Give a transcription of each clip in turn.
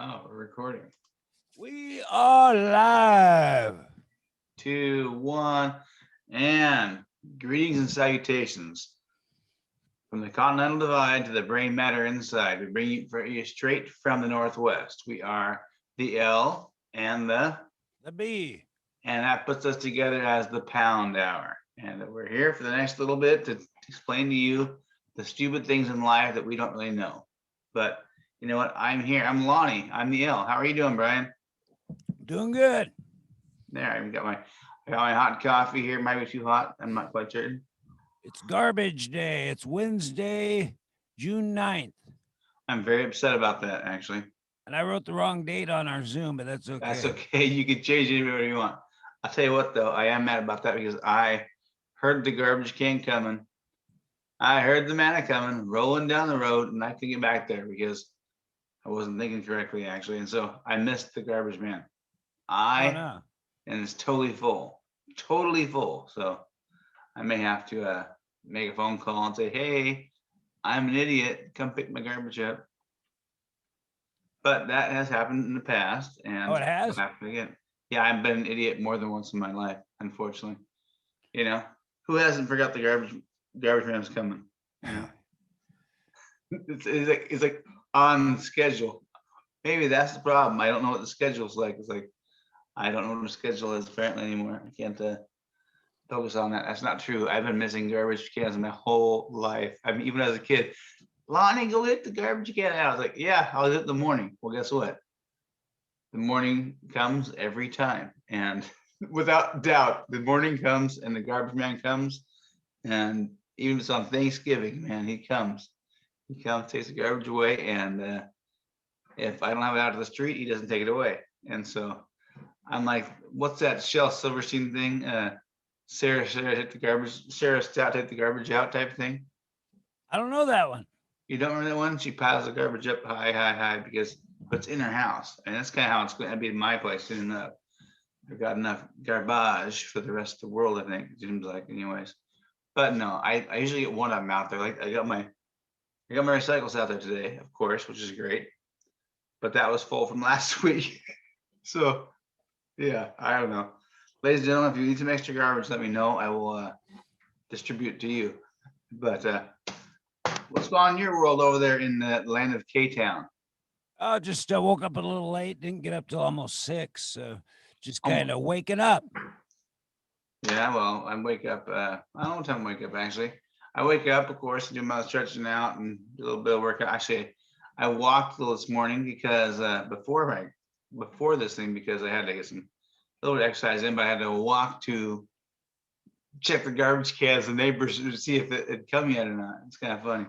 Oh, we're recording. We are live. 2, 1, and greetings and salutations from the continental divide to the brain matter inside. We bring you for you straight from the Northwest. We are the L and the B. and that puts us together as the Pound Hour. And we're here for the next little bit to explain to you the stupid things in life that we don't really know. But you know what? I'm here. I'm Lonnie. I'm the L. How are you doing, Brian? Doing good. There, I got my hot coffee here. Might be too hot. I'm not quite certain. It's garbage day. It's Wednesday, June 9th. I'm very upset about that, actually. And I wrote the wrong date on our Zoom, but that's okay. That's okay. You can change it whatever you want. I'll tell you what, though, I am mad about that because I heard the garbage can coming. I heard the manna coming, rolling down the road, and I couldn't get back there because I wasn't thinking correctly, actually. And so I missed the garbage man. And it's totally full. So I may have to make a phone call and say, hey, I'm an idiot. Come pick my garbage up. But that has happened in the past. And it has? again. Yeah, I've been an idiot more than once in my life, unfortunately. You know, who hasn't forgot the garbage man's coming? You know, it's like on schedule. Maybe that's the problem. I don't know what the schedule's like. It's like I don't know what the schedule is apparently anymore. I can't focus on that. That's not true. I've been missing garbage cans my whole life. I mean, even as a kid, Lonnie, go get the garbage can out. I was like, yeah, I'll do it in the morning. Well, guess what? The morning comes every time. And without doubt, the morning comes and the garbage man comes. And even if it's on Thanksgiving, man, he comes. He comes, takes the garbage away. And if I don't have it out to the street, he doesn't take it away. And so I'm like, what's that Shel Silverstein thing? Sarah hit the garbage. Sarah Stout hit the garbage out type thing. I don't know that one. You don't remember that one? She piles the garbage up high because it's in her house, and that's kind of how it's going to be in my place soon enough. I've got enough garbage for the rest of the world, I think. It seems like, anyways. But no, I usually get one of them out there. Like I got my recycles out there today, of course, which is great. But that was full from last week. So yeah, I don't know. Ladies and gentlemen, if you need some extra garbage, let me know. I will distribute it to you. But what's going on in your world over there in the land of K-Town? Just woke up a little late. Didn't get up till almost 6. So just kind of waking up. Yeah, well, I wake up. I don't know what time I wake up, actually. I wake up, of course, do my stretching out and do a little bit of workout. Actually, I walked a little this morning because before this thing, because I had to get a little bit of exercise in, but I had to walk to check the garbage cans, the neighbors, to see if it had come yet or not. It's kind of funny.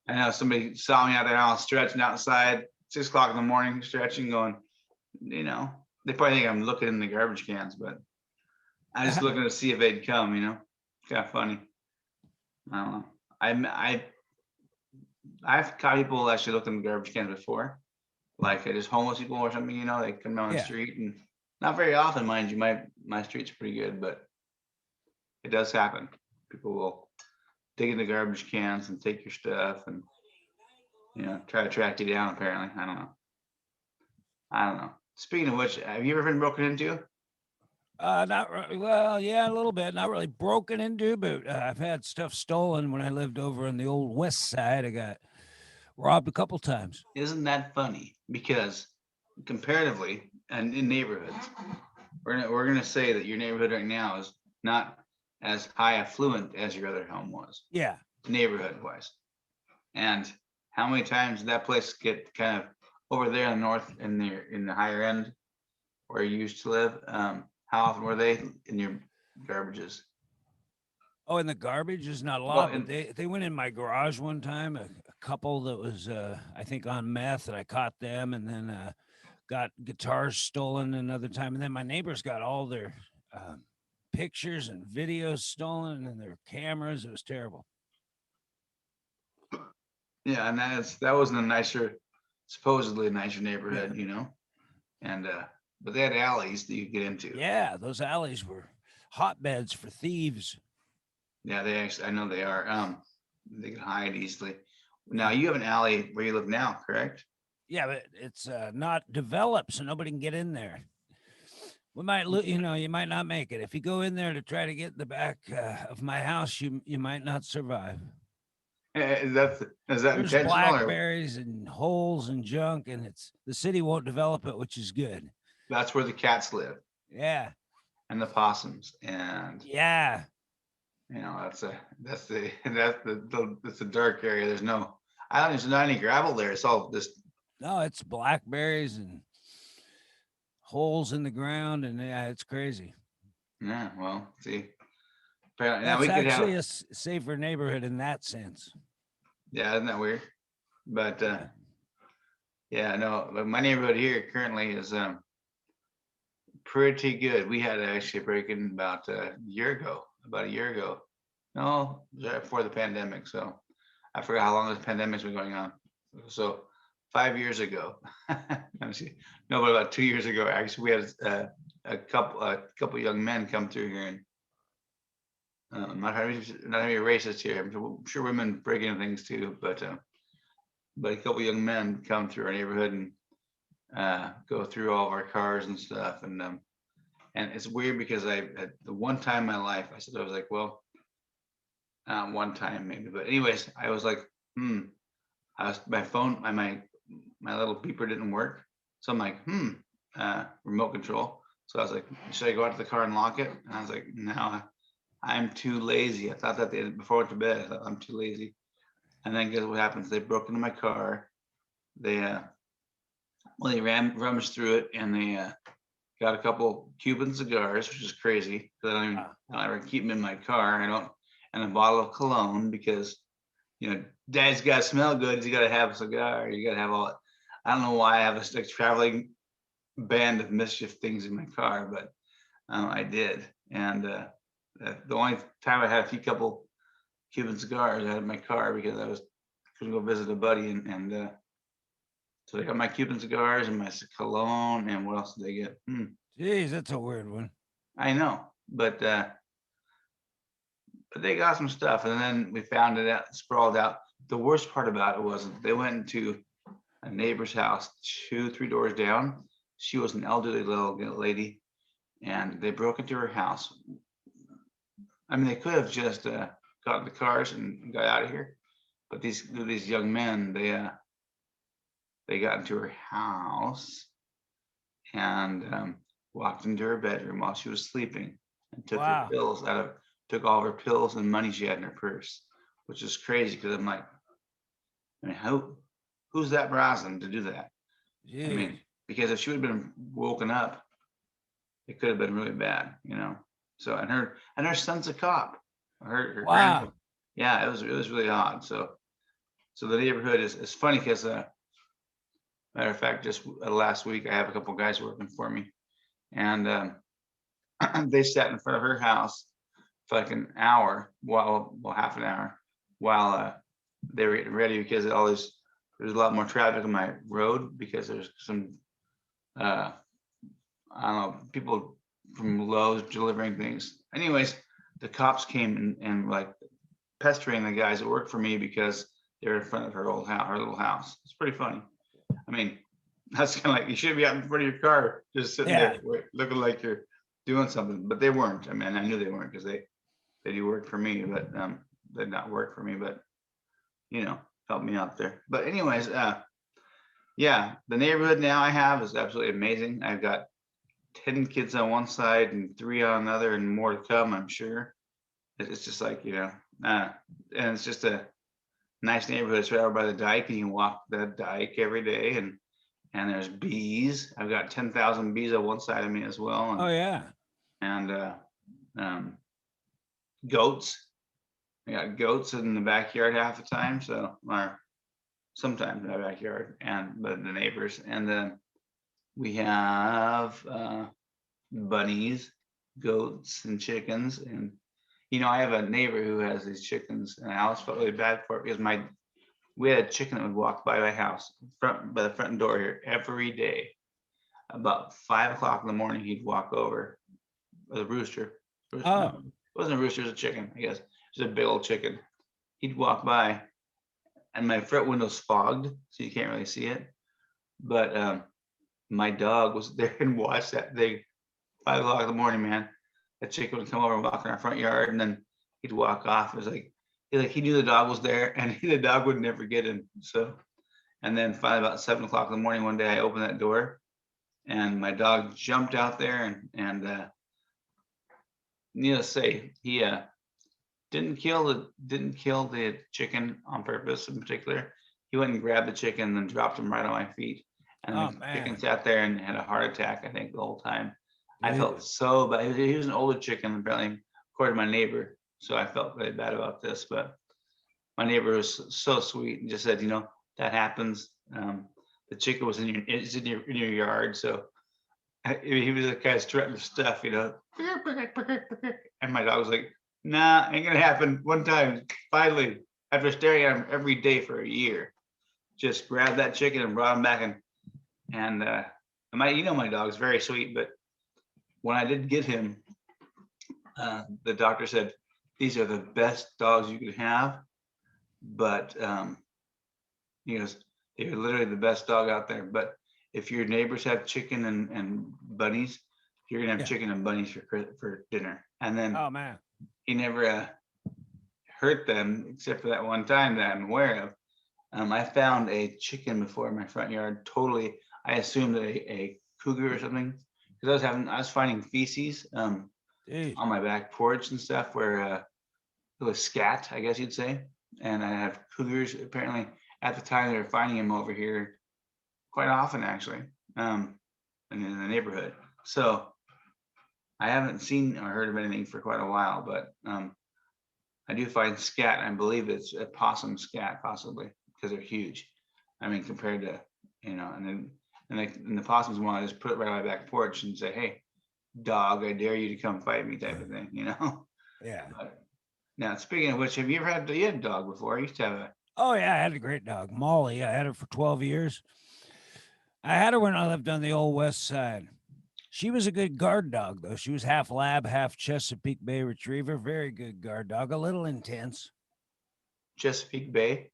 I know somebody saw me out there all stretching outside, 6 o'clock in the morning, stretching, going, you know, they probably think I'm looking in the garbage cans, but I'm just looking to see if they'd come, you know. It's kind of funny. I don't know. I've caught people actually looking in the garbage cans before, like just homeless people or something, you know, they come down the street, and not very often, mind you. My street's pretty good, but it does happen. People will dig in the garbage cans and take your stuff and, you know, try to track you down, apparently. I don't know. Speaking of which, have you ever been broken into? Not really. Well, yeah, a little bit. Not really broken into, but I've had stuff stolen when I lived over on the old west side. I got robbed a couple times. Isn't that funny? Because comparatively, and in neighborhoods, we're gonna say that your neighborhood right now is not as high affluent as your other home was. Yeah. Neighborhood wise. And how many times did that place get kind of over there in the north in the higher end where you used to live? How often were they in your garbages? Oh, in the garbage is not a lot, but they went in my garage one time, a couple that was, I think, on meth, and I caught them, and then got guitars stolen another time. And then my neighbors got all their pictures and videos stolen and their cameras. It was terrible. Yeah, and that was in a supposedly nicer neighborhood, you know? And but they had alleys that you could get into. Yeah, those alleys were hotbeds for thieves. Yeah, I know they are. They can hide easily. Now you have an alley where you live now, correct? Yeah, but it's not developed, so nobody can get in there. We might look, you might not make it. If you go in there to try to get in the back of my house, you might not survive. Is that There's intentional or blackberries and holes and junk, and it's the city won't develop it, which is good. that's where the cats live Yeah. and the possums and Yeah. that's the dark area. There's not any gravel there. It's all just No, it's blackberries and holes in the ground, and yeah, it's crazy. yeah. Well, see, apparently now That's we could actually have a safer neighborhood in that sense. yeah, isn't that weird? But Yeah. yeah, no, but my neighborhood here currently is pretty good. We had actually a break-in about a year ago. No, right before the pandemic. So I forgot how long this pandemic's been going on. So 5 years ago, actually, no, but about 2 years ago, actually, we had a couple young men come through here, and not having a racist here. I'm sure women break into things too, but a couple young men come through our neighborhood and go through all of our cars and stuff, and it's weird because at the one time in my life, I was like, well, one time maybe, but anyways, I was like, my phone, my little beeper didn't work, so I'm like, remote control. So I was like, should I go out to the car and lock it? And I was like, no, I'm too lazy. I thought that before I went to bed. I thought I'm too lazy. And then guess what happens? They broke into my car. They rummaged through it, and they got a couple Cuban cigars, which is crazy because I don't ever keep them in my car. I don't, and a bottle of cologne because dad's got to smell good. You got to have a cigar. You got to have all. I don't know why I have a traveling band of mischief things in my car, but I did. And the only time I had a couple Cuban cigars out of my car because I was going to go visit a buddy, and so they got my Cuban cigars and my cologne, and what else did they get? Jeez, that's a weird one. I know, but they got some stuff, and then we found it out, sprawled out. The worst part about it was they went into a neighbor's house 2-3 doors down. She was an elderly little lady, and they broke into her house. I mean, they could have just got in the cars and got out of here, but these young men, they got into her house and walked into her bedroom while she was sleeping and took her Wow. pills took all of her pills and money she had in her purse, which is crazy because I'm like, I mean, who's that brazen to do that? Jeez. I mean, because if she would have been woken up, it could have been really bad, So and her son's a cop. Her Wow. grandpa. Yeah, it was really odd. So the neighborhood is funny because matter of fact, just last week I have a couple guys working for me, and they sat in front of her house for like an hour, well, half an hour, while they were getting ready because there's a lot more traffic on my road because there's some I don't know, people from Lowe's delivering things. Anyways, the cops came and like pestering the guys that work for me because they're in front of her little house. It's pretty funny. I mean, that's kind of like you should be out in front of your car, just sitting there looking like you're doing something, but they weren't. I mean, I knew they weren't because they do work for me, but they did not work for me, but help me out there. But anyways, yeah, the neighborhood now I have is absolutely amazing. I've got 10 kids on one side and 3 on another, and more to come, I'm sure. It's just like, and it's just a nice neighborhood. It's right over by the dike, and you can walk the dike every day, and there's bees. I've got 10,000 bees on one side of me as well. And, oh yeah. And goats. I got goats in the backyard half the time, or sometimes in the backyard, but the neighbors. And then we have bunnies, goats, and chickens. And I have a neighbor who has these chickens, and I always felt really bad for it because we had a chicken that would walk by my house, by the front door here every day. About 5 o'clock in the morning, he'd walk over with a rooster. No, it wasn't a rooster, it was a chicken, I guess. It was a big old chicken. He'd walk by, and my front window's fogged, so you can't really see it. But my dog was there and watched that thing. 5 o'clock in the morning, man. That chicken would come over and walk in our front yard, and then he'd walk off. It was like he knew the dog was there, and the dog would never get him. So, and then finally, about 7 o'clock in the morning, one day, I opened that door, and my dog jumped out there, and needless to say, he didn't kill the chicken on purpose. In particular, he went and grabbed the chicken and then dropped him right on my feet, and Oh the chicken man, sat there and had a heart attack. I think the whole time. I felt dude. so bad. He was an older chicken, apparently, according to my neighbor. So I felt really bad about this. But my neighbor was so sweet and just said, that happens. The chicken was in your yard, so he was the kind of strutting stuff. And my dog was like, "Nah, ain't gonna happen." One time, finally, after staring at him every day for a year, just grabbed that chicken and brought him back, and my dog's very sweet, but when I did get him, the doctor said, "These are the best dogs you could have," but he goes, "They're literally the best dog out there. But if your neighbors have chicken and bunnies, you're gonna have Yeah. chicken and bunnies for dinner." And then Oh man. he never hurt them except for that one time that I'm aware of. I found a chicken before in my front yard. Totally, I assumed a cougar or something because I was finding feces Dude. on my back porch and stuff where it was scat, I guess you'd say. And I have cougars. Apparently, at the time they were finding them over here quite often, actually, in the neighborhood. So I haven't seen or heard of anything for quite a while, but I do find scat. I believe it's a possum scat, possibly because they're huge. I mean, compared to and the possums want to just put it right on my back porch and say, "Hey, dog, I dare you to come fight me," type of thing. Yeah. But now, speaking of which, have you ever had a dog before? I used to have a. Oh yeah, I had a great dog, Molly. I had her for 12 years. I had her when I lived on the old west side. She was a good guard dog, though. She was half lab, half Chesapeake Bay Retriever. Very good guard dog. A little intense. Chesapeake Bay.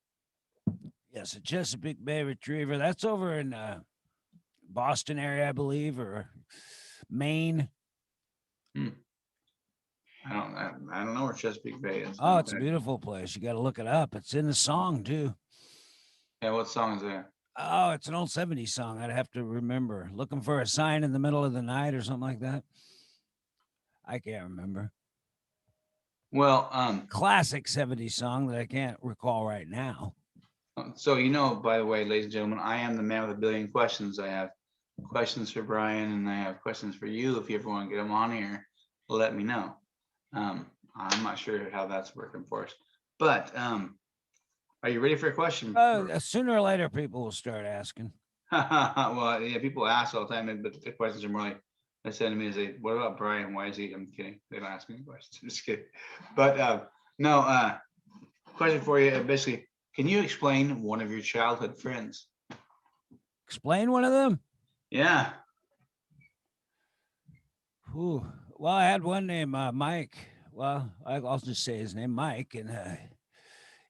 Yes, a Chesapeake Bay Retriever. That's over in Boston area, I believe, or Maine. Hmm. I don't know where Chesapeake Bay is. Oh, it's a beautiful place. You got to look it up. It's in the song too. Yeah, what song is that? Oh, it's an old 70s song. I'd have to remember. Looking for a sign in the middle of the night or something like that. I can't remember. Well, Classic 70s song that I can't recall right now. so by the way, ladies and gentlemen, I am the man with a billion questions. I have questions for Brian, and I have questions for you. If you ever want to get them on here, let me know. I'm not sure how that's working for us, but are you ready for a question? Sooner or later, people will start asking. Well, yeah, people ask all the time, but the questions are more like they said to me, "Is what about Brian? Why is he?" I'm kidding. They don't ask me any questions. I'm just kidding. But no. Question for you. Basically, can you explain one of your childhood friends? Explain one of them. Yeah. Ooh. Well, I had one named Mike. Well, I'll just say his name, Mike, and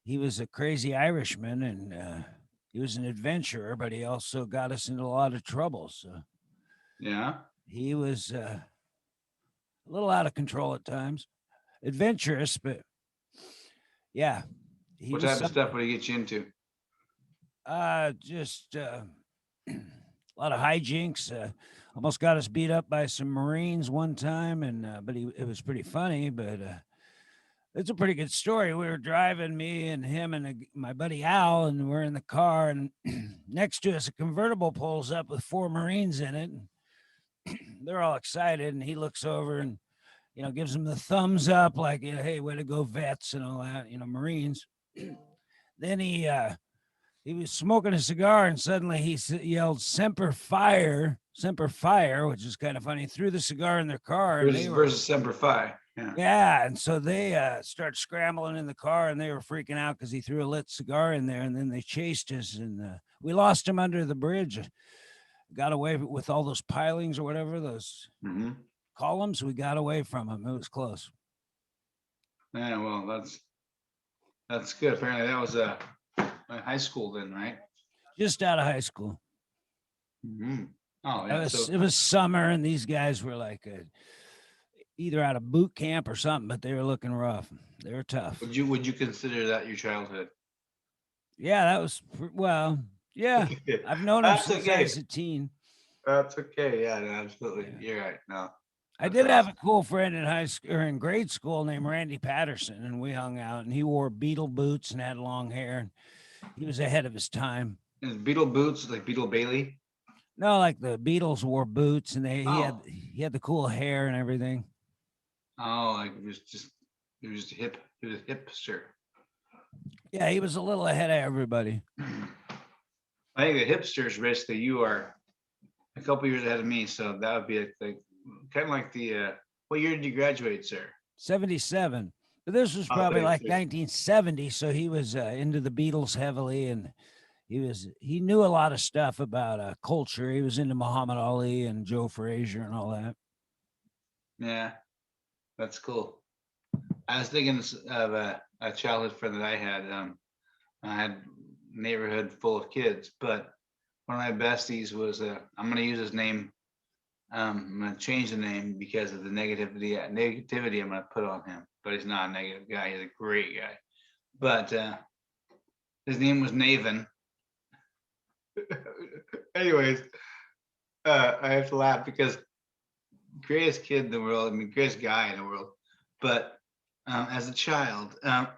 he was a crazy Irishman, and he was an adventurer, but he also got us into a lot of trouble. So Yeah. he was a little out of control at times, adventurous, but yeah, he What was type of stuff something. would he get you into? Just a lot of hijinks. Almost got us beat up by some Marines one time, and but it was pretty funny. But it's a pretty good story. We were driving, me and him and my buddy Al, and we're in the car, and next to us a convertible pulls up with 4 Marines in it. And they're all excited, and he looks over and gives them the thumbs up, like, hey, way to go, vets, and all that, Marines. Then he was smoking a cigar, and suddenly he yelled, Semper Fire," which is kind of funny. He threw the cigar in their car, and they were, Versus Semper Fi. Yeah. yeah. And so they started scrambling in the car, and they were freaking out because he threw a lit cigar in there. And then they chased us, and we lost him under the bridge. Got away with all those pilings or whatever, those columns. We got away from him. It was close. Yeah. Well, that's good. Apparently, that was high school then, right? Just out of high school. Mhm. Oh yeah. So It was summer, and these guys were like either out of boot camp or something, but they were looking rough. They were tough. would you consider that your childhood? Yeah, that was well. Yeah, I've known them That's since I okay. was a teen. That's okay. Yeah, no, absolutely. Yeah. You're right. No, I that's did have a awesome. cool friend in high school or in grade school named Randy Patterson, and we hung out. And he wore Beetle boots and had long hair, and he was ahead of his time. Is Beetle boots like Beetle Bailey? No, like the Beatles wore boots, and Oh, he had the cool hair and everything. oh, like it was just hip. He was a hipster. Yeah, he was a little ahead of everybody. I think the hipsters basically you are a couple years ahead of me, so that would be like kind of like the. What year did you graduate, sir? 77. But this was Oh, probably like 76. 1970, so he was into the Beatles heavily, and he knew a lot of stuff about culture. He was into Muhammad Ali and Joe Frazier and all that. Yeah, that's cool. I was thinking of a childhood friend that I had. I had a neighborhood full of kids, but one of my besties was. I'm going to use his name. I'm going to change the name because of the negativity I'm going to put on him. But he's not a negative guy. He's a great guy. But his name was Naven. Anyways, I have to laugh because greatest kid in the world. I mean, greatest guy in the world. But as a child, and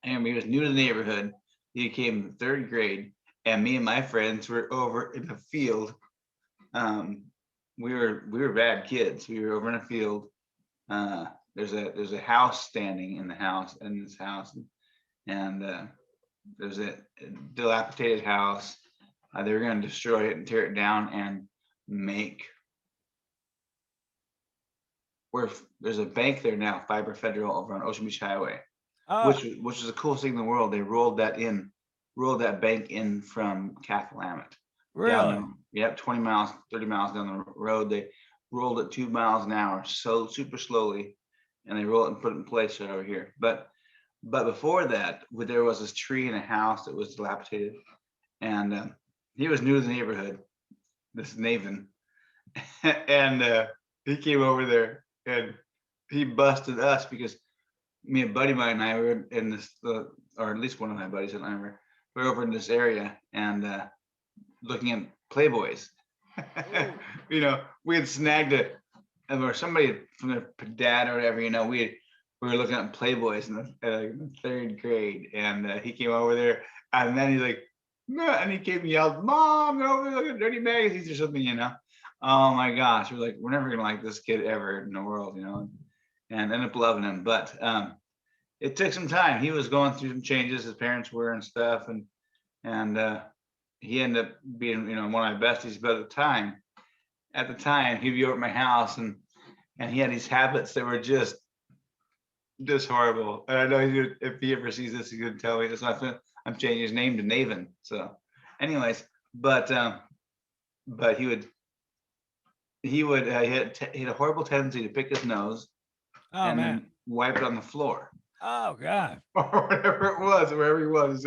he was new to the neighborhood. He came in third grade, and me and my friends were over in the field. Um, we were bad kids. We were over in a field. There's a house standing in the house in this house, and there's a dilapidated house. They were going to destroy it and tear it down and make where there's a bank there now, Fiber Federal over on Ocean Beach Highway, Oh, which is the coolest thing in the world. They rolled that bank in from Cathlamet down really? the, yep, 20 miles, 30 miles down the road. They rolled it 2 miles an hour, so super slowly, and they roll it and put it in place right over here. But before that, there was this tree in a house that was dilapidated, and he was new to the neighborhood, this Naven, and he came over there and he busted us because me and buddy of mine and I were in this, or at least one of my buddies and I were over in this area and looking at Playboys. We had snagged it, or somebody from their dad or whatever. We were looking at Playboys in the third grade, and he came over there, and then he's like, no, and he came and yelled, "Mom, they're over there looking at dirty magazines or something." Oh my gosh, we're like, we're never gonna like this kid ever in the world. And ended up loving him. But it took some time. He was going through some changes, his parents were and stuff, and he ended up being, one of my besties. But at the time, he'd be over at my house, and he had these habits that were just horrible. And I know if he ever sees this, he's gonna tell me this. I'm changing his name to Naven. So, anyways, but he had a horrible tendency to pick his nose Oh and man. then wipe it on the floor Oh god. or whatever it was, wherever he was.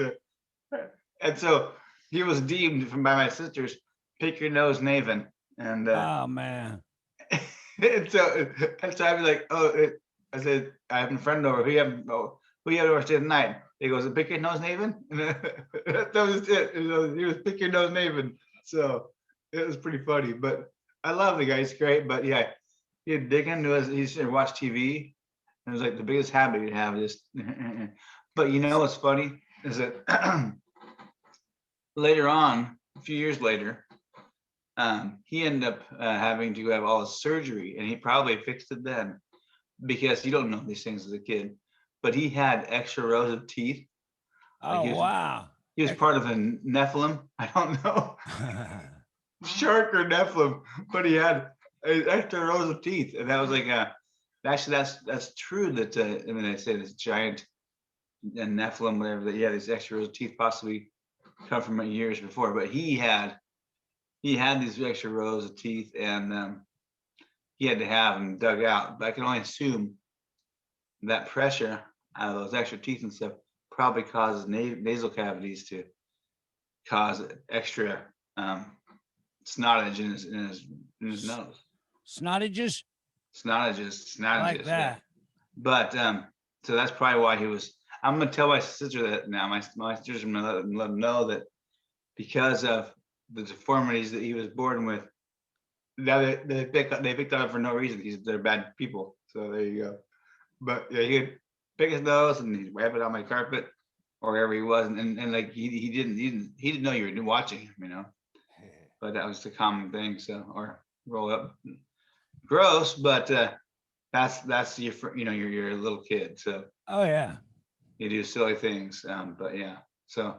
And so he was deemed by my sisters, pick your nose, Naven. And Oh man. and so I'd be like, I said, I have a friend over. Who you have over stay tonight? He goes, pick your nose, Naven. And that was it. He was pick your nose, Naven. So it was pretty funny. But I love the guy. He's great. But yeah, he'd dig into us. He used to watch TV. And it was like the biggest habit he'd have is. But what's funny is that later on, a few years later, he ended up having to have all his surgery, and he probably fixed it then because you don't know these things as a kid. But he had extra rows of teeth. Like Oh wow. he was part of a Nephilim. I don't know, shark or Nephilim, but he had extra rows of teeth, and that was like actually that's true. That they say this giant and Nephilim, whatever. That these extra rows of teeth possibly come from years before, but he had these extra rows of teeth, and he had to have them dug out. But I can only assume that pressure out of those extra teeth and stuff probably causes nasal cavities to cause extra um, snottage in his nose. Snottages? Snottages, I like yeah. that. But so that's probably why he was. I'm gonna tell my sister that now. My sister's gonna let him know that because of the deformities that he was born with. Now they picked on him for no reason. They're bad people. So there you go. But yeah, he'd pick his nose and he'd wipe it on my carpet or wherever he was, and like he didn't know you were watching him, you know. But that was the common thing. So or roll up, gross, but that's your you're a little kid, so Oh yeah. you do silly things. But yeah, so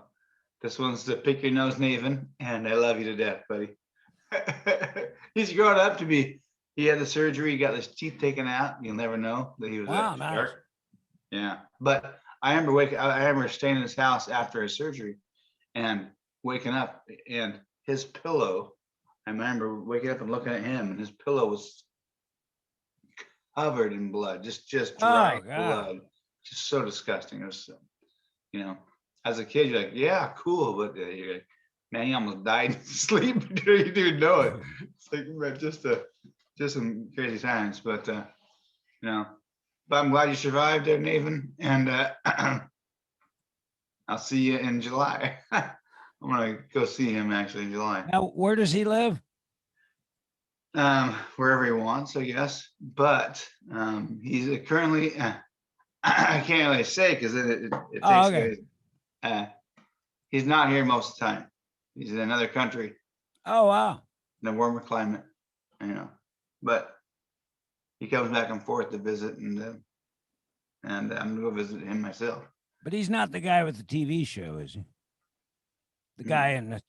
this one's to pick your nose, Nathan, and I love you to death, buddy. He's grown up to be. He had the surgery. He got his teeth taken out. You'll never know that he was Wow, a nice. shark. Yeah, but I remember staying in his house after his surgery, and waking up, and his pillow. I remember waking up and looking at him, and his pillow was covered in blood, just Oh dried God. blood, just so disgusting. It was, you know, as a kid, you're like, yeah, cool, but you're like, man, he almost died in sleep. You didn't know it. It's like, man, just some crazy times, but but I'm glad you survived there, Nathan, and I'll see you in July. I'm gonna go see him actually in July. Now, where does he live? Wherever he wants, I guess. But he's currently. I can't really say because it Oh, takes okay. away. He's not here most of the time. He's in another country Oh, wow. in a warmer climate, But he comes back and forth to visit, and I'm gonna go visit him myself. But he's not the guy with the TV show, is he? The guy in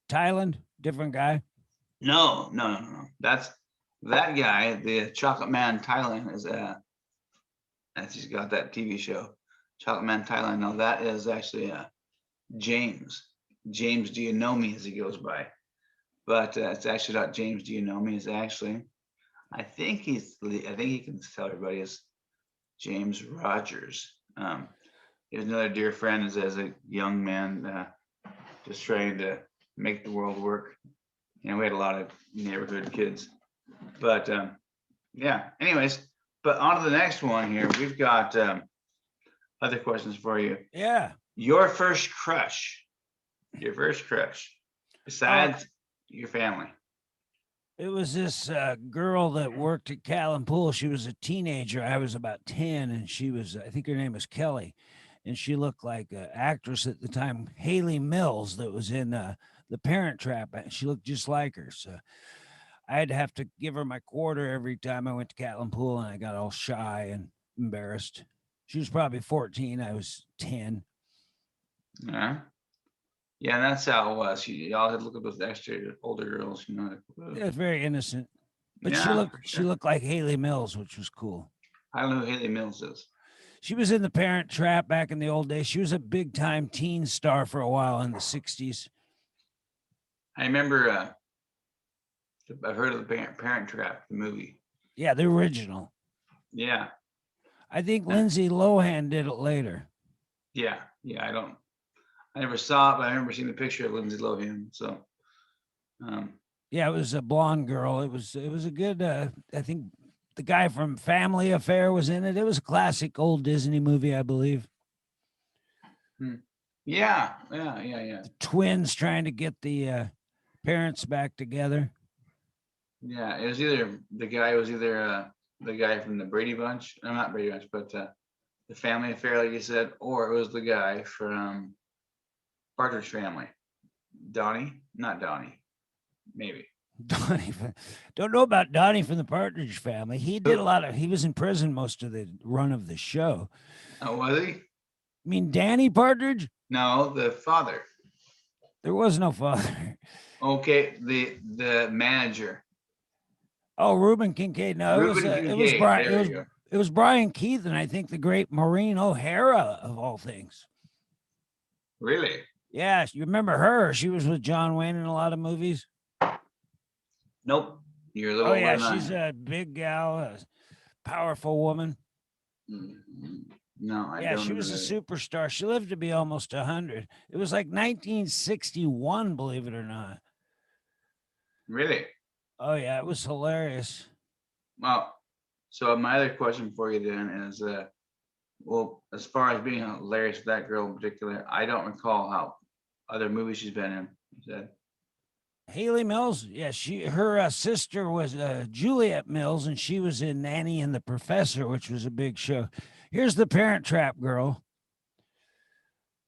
Thailand? Different guy? No. That's that guy, the Chocolate Man Thailand is he's got that TV show, Chocolate Man Thailand. No, that is actually James. James, do you know me? As he goes by, but it's actually not James. Do you know me? It's actually, I think he can tell everybody is James Rogers. He was another dear friend as a young man, just trying to make the world work. We had a lot of neighborhood kids, but yeah. Anyways, but on to the next one here. We've got other questions for you. Yeah. Your first crush, besides your family. It was this girl that worked at Callan Pool. She was a teenager. I was about 10, and she was, I think her name was Kelly. And she looked like an actress at the time, Haley Mills, that was in The Parent Trap. She looked just like her. So I'd have to give her my quarter every time I went to Catlin Pool, and I got all shy and embarrassed. She was probably 14. I was 10. Yeah. Yeah, that's how it was. Y'all had to look at those extra older girls, It was very innocent. But yeah, she looked like Haley Mills, which was cool. I don't know who Haley Mills is. She was in The Parent Trap back in the old days. She was a big time teen star for a while in the 60s. I remember I've heard of the Parent Trap, the movie. Yeah, the original. Yeah. I think Lindsay Lohan did it later. Yeah. I never saw it, but I remember seeing the picture of Lindsay Lohan. So yeah, it was a blonde girl. It was a good I think the guy from Family Affair was in it. It was a classic old Disney movie, I believe. Yeah. The twins trying to get the parents back together. Yeah, it was either the guy from the Brady Bunch. No, not Brady Bunch, but the Family Affair, like you said, or it was the guy from Partridge Family. Not Donnie, maybe. Donnie, don't know about Donnie from the Partridge Family. He did he was in prison most of the run of the show. Oh, was he? I mean, Danny Partridge? No, the father. There was no father. Okay, the manager. Oh, Reuben Kincaid. No, it was Brian. It was Brian Keith, and I think the great Maureen O'Hara of all things. Really? Yeah, you remember her? She was with John Wayne in a lot of movies. Nope. You're a little. Oh yeah, she's a big gal, a powerful woman. No, I don't. Yeah, she was a superstar. She lived to be almost 100. It was like 1961, believe it or not. Really? Oh yeah, it was hilarious. Well, so my other question for you then is, well, as far as being hilarious with that girl in particular, I don't recall how other movies she's been in. You said. Haley Mills, yeah, her sister was Juliet Mills, and she was in Nanny and the Professor, which was a big show. Here's the Parent Trap girl,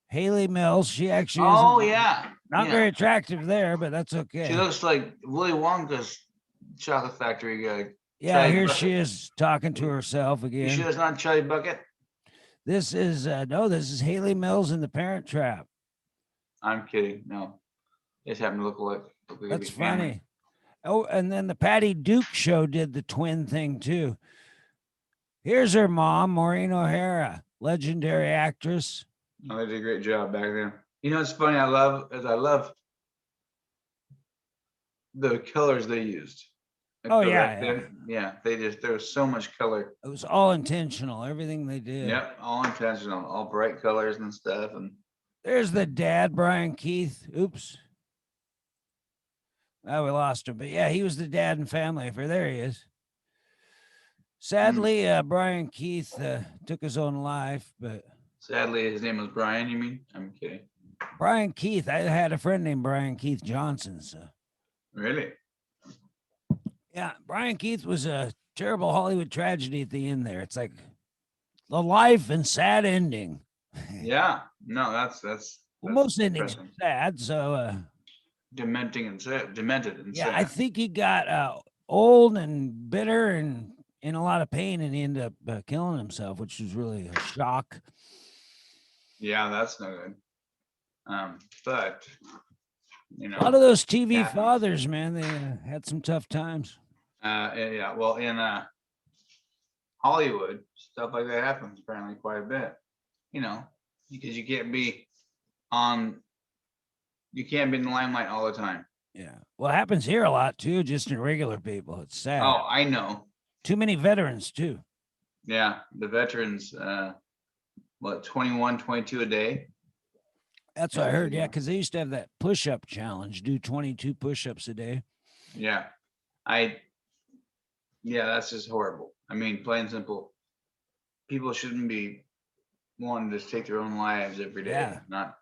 Haley Mills. She actually isn't Oh yeah, not yeah. very attractive there, but that's She okay. looks like Willy Wonka's chocolate factory guy. Yeah, Charlie here Bucket. she is talking to herself You sure again. it's not Charlie Bucket? This is no, this is Haley Mills in the Parent Trap. I'm kidding. No, it just happened to look like That's a camera. funny. Oh, and then the Patty Duke show did the twin thing too. Here's her mom, Maureen O'Hara, legendary actress. No, they did a great job back then. You know, it's funny. I love the colors they used. Oh, Back yeah. then. Yeah, there was so much color. It was all intentional, everything they did. Yep, all intentional, all bright colors and stuff. And there's the dad, Brian Keith. Oops. Oh, we lost him. But yeah, he was the dad in Family Affair. There he is. Sadly, Brian Keith took his own life, but sadly, his name was Brian. You mean? I'm kidding. Brian Keith. I had a friend named Brian Keith Johnson. So. Really? Yeah, Brian Keith was a terrible Hollywood tragedy at the end there. It's like the life and sad ending. Yeah. No, that's well, most endings are sad. So demented and sad. Yeah, I think he got old and bitter and in a lot of pain, and he ended up killing himself, which was really a shock. Yeah, that's no good. But you know, a lot of those TV fathers, man, they had some tough times. Yeah, well, in Hollywood, stuff like that happens apparently quite a bit. You know, because you can't be in the limelight all the time. Yeah, well, it happens here a lot too, just in regular people. It's sad. Oh, I know. Too many veterans too. Yeah, the veterans, 21, 22 a day. That's what I heard. Yeah, because they used to have that push-up challenge, do 22 push-ups a day. Yeah, that's just horrible. I mean, plain and simple, people shouldn't be wanting to take their own lives every day. Yeah. Not,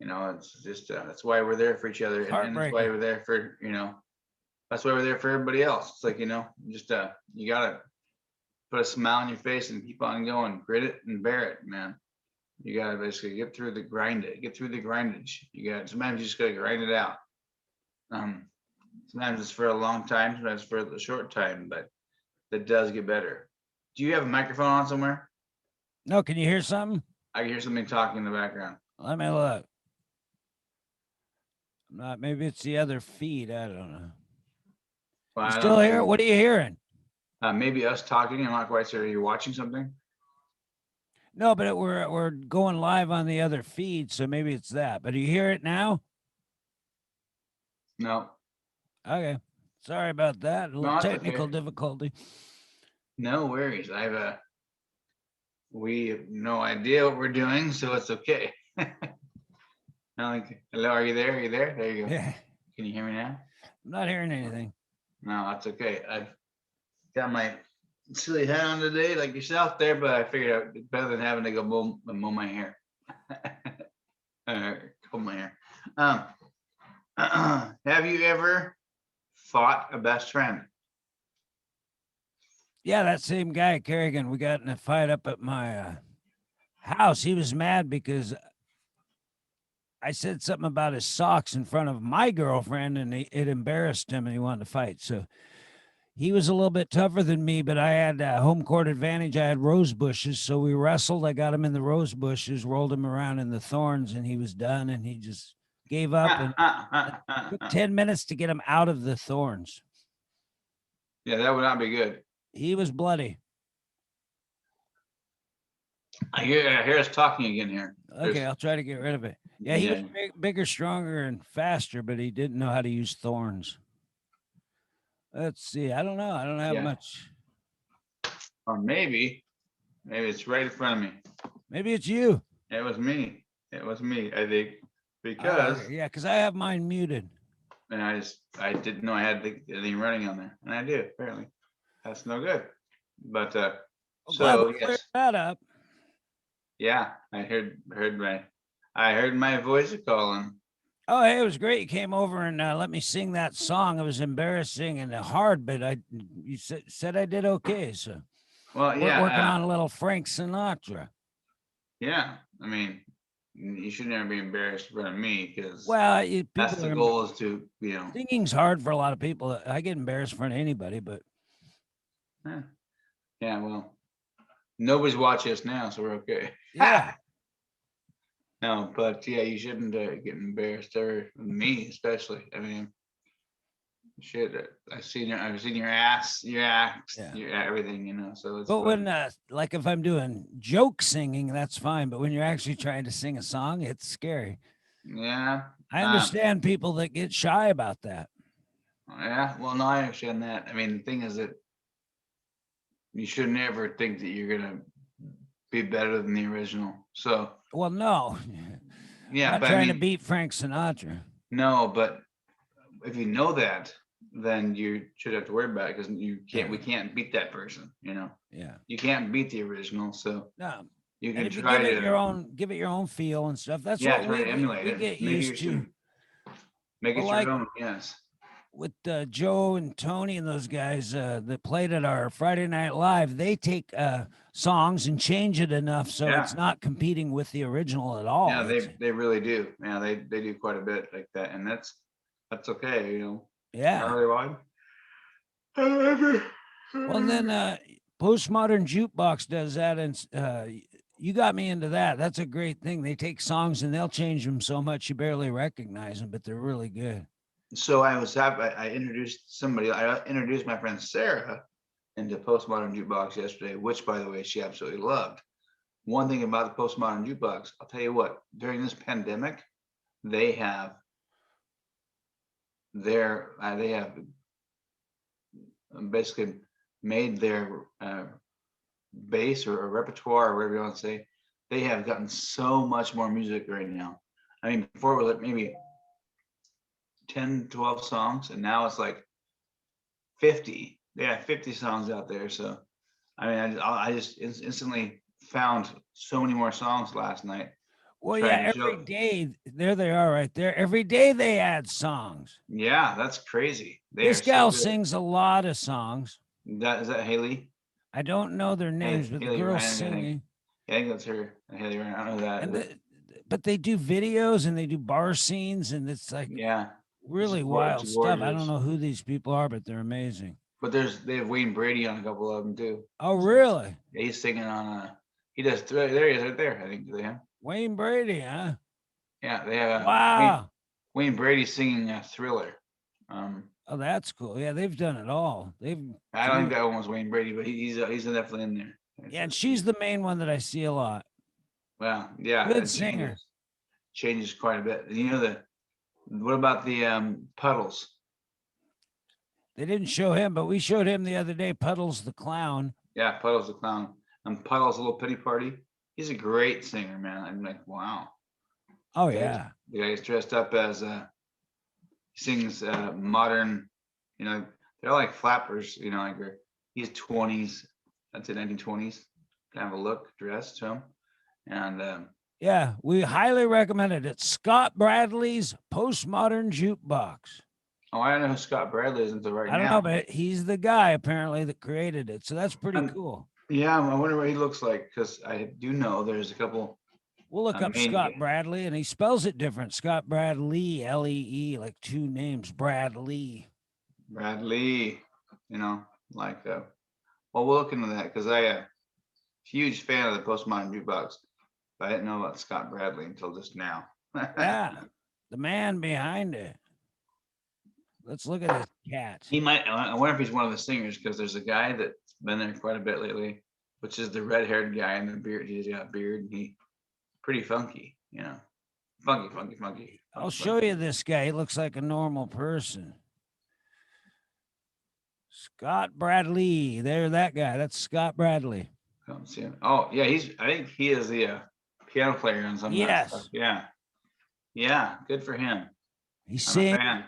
it's just, that's why we're there for each other. And that's why we're there for, that's why we're there for everybody else. It's like, just, you gotta put a smile on your face and keep on going, grit it and bear it, man. You gotta basically get through the grindage. Sometimes you just gotta grind it out. Sometimes it's for a long time, sometimes for a short time, but that does get better. Do you have a microphone on somewhere? No, can you hear something? I can hear something talking in the background. Let me look. Maybe it's the other feed. I don't know. Well, you still here? What are you hearing? Maybe us talking. I'm not quite sure. Are you watching something? No, but we're going live on the other feed, so maybe it's that. But do you hear it now? No. Okay. Sorry about that. A little technical difficulty. No worries. We have no idea what we're doing, so it's okay. Hello, are you there? Are you there? There you go. Yeah. Can you hear me now? I'm not hearing anything. No, that's okay. I've got my silly hat on today, like yourself there, but I figured out it's better than having to go mow my hair. Comb my hair. Have you ever fought a best friend? Yeah, that same guy, Kerrigan. We got in a fight up at my house. He was mad because I said something about his socks in front of my girlfriend, and it embarrassed him, and he wanted to fight. So he was a little bit tougher than me, but I had home court advantage. I had rose bushes, so we wrestled. I got him in the rose bushes, rolled him around in the thorns, and he was done, and he just gave up. And it took 10 minutes to get him out of the thorns. Yeah, that would not be good. He was bloody. I hear us talking again here. Okay, I'll try to get rid of it. Yeah, he was bigger, stronger, and faster, but he didn't know how to use thorns. Let's see. I don't know. I don't have much. Or maybe it's right in front of me. Maybe it's you. It was me. I think, because because I have mine muted. and I didn't know I had anything running on there, and I do apparently. That's no good. But Well, glad we so cleared yes, that up. yeah, I heard my voice calling. Oh, hey, it was great. You came over and let me sing that song. It was embarrassing and hard, but you said I did okay. So Well, we're working yeah, on a little Frank Sinatra. yeah. I mean, you should never be embarrassed in front of me because Well, that's people the are goal is to singing's hard for a lot of people. I get embarrassed in front of anybody, but yeah, yeah. Well, nobody's watching us now, so we're okay. yeah. No, but yeah, you shouldn't get embarrassed, or me especially. I mean, shit, I've seen your ass, your act, Yeah. your everything, so it's But fun. when, like, if I'm doing joke singing, that's fine. But when you're actually trying to sing a song, it's scary. Yeah, I understand people that get shy about that. yeah. Well, no, I understand that. I mean, the thing is that you should never think that you're gonna be better than the original. So Well, no, I'm yeah, not but I trying to mean, beat Frank Sinatra. no, but if you know that, then you should have to worry about it because you can't. Yeah. We can't beat that person. Yeah. You can't beat the original. So No. you And can if you try to, give it your own feel and stuff, that's yeah, what try to emulate we it. get Make used it to. make Well, it your like own. Yes. with Joe and Tony and those guys that played at our Friday Night Live, they take songs and change it enough so Yeah. it's not competing with the original at all. Yeah, they really do. Yeah, they do quite a bit like that, and that's okay. Yeah. Charlie Wide. However, Well, and then Postmodern Jukebox does that, and you got me into that. That's a great thing. They take songs and they'll change them so much you barely recognize them, but they're really good. so I was happy. I introduced somebody. I introduced my friend Sarah into Postmodern Jukebox yesterday, which, by the way, she absolutely loved. One thing about the Postmodern Jukebox, I'll tell you what. During this pandemic, they have they have basically made their base or repertoire or whatever you want to say. They have gotten so much more music right now. I mean, before it was like maybe 10, 12 songs, and now it's like 50. They have 50 songs out there. So, I mean, I just instantly found so many more songs last night. Well, Trying yeah, to every show. day, there they are right there. Every day they add songs. Yeah, that's crazy. They This are so gal good. sings a lot of songs. Is that Haley? I don't know their names, but the Haley girl's Ryan, I think. singing. I think that's her. Haley Ryan. I don't know And that. but they do videos and they do bar scenes, and it's like Yeah, really it's wild stuff. I don't gorgeous. know who these people are, but they're amazing. But they have Wayne Brady on a couple of them too. Oh, really? Yeah, he's singing on he does there he is right there. I think do they have? Wayne Brady, huh? Yeah, they have Wow. Wayne Brady singing a Thriller. Oh, that's cool. Yeah, they've done it all. I don't think that one was Wayne Brady, but he's definitely in there. Yeah, and she's the main one that I see a lot. Well, yeah, Good it singer. changes quite a bit. And what about the Puddles? They didn't show him, but we showed him the other day. Puddles the clown. Yeah, Puddles the clown. And Puddles Little Pity Party. He's a great singer, man. I'm like, wow. Oh The yeah. The guy's dressed up as sings modern, they're like flappers, like he's 20s, that's it, 1920s kind of a look, dress to him. And Yeah, we highly recommend it. It's Scott Bradley's Postmodern Jukebox. oh, I don't know who Scott Bradley is until right now. I don't know, but he's the guy apparently that created it. So that's pretty cool. Yeah, I wonder what he looks like because I do know there's a couple. We'll look up Scott Bradley, and he spells it different. Scott Bradley, Lee, like two names, Bradley. Bradley, like well, we'll look into that because I huge fan of the Postmodern Jukebox, but I didn't know about Scott Bradley until just now. Yeah, the man behind it. Let's look at this cat. He might. I wonder if he's one of the singers because there's a guy that's been there quite a bit lately, which is the red-haired guy in the beard. He's got a beard. And he pretty funky, funky. I'll show you this guy. He looks like a normal person. Scott Bradley. There, that guy. That's Scott Bradley. Don't see him. Oh yeah, I think he is the piano player on some of that stuff. Yeah, good for him. He's I'm a singing. fan.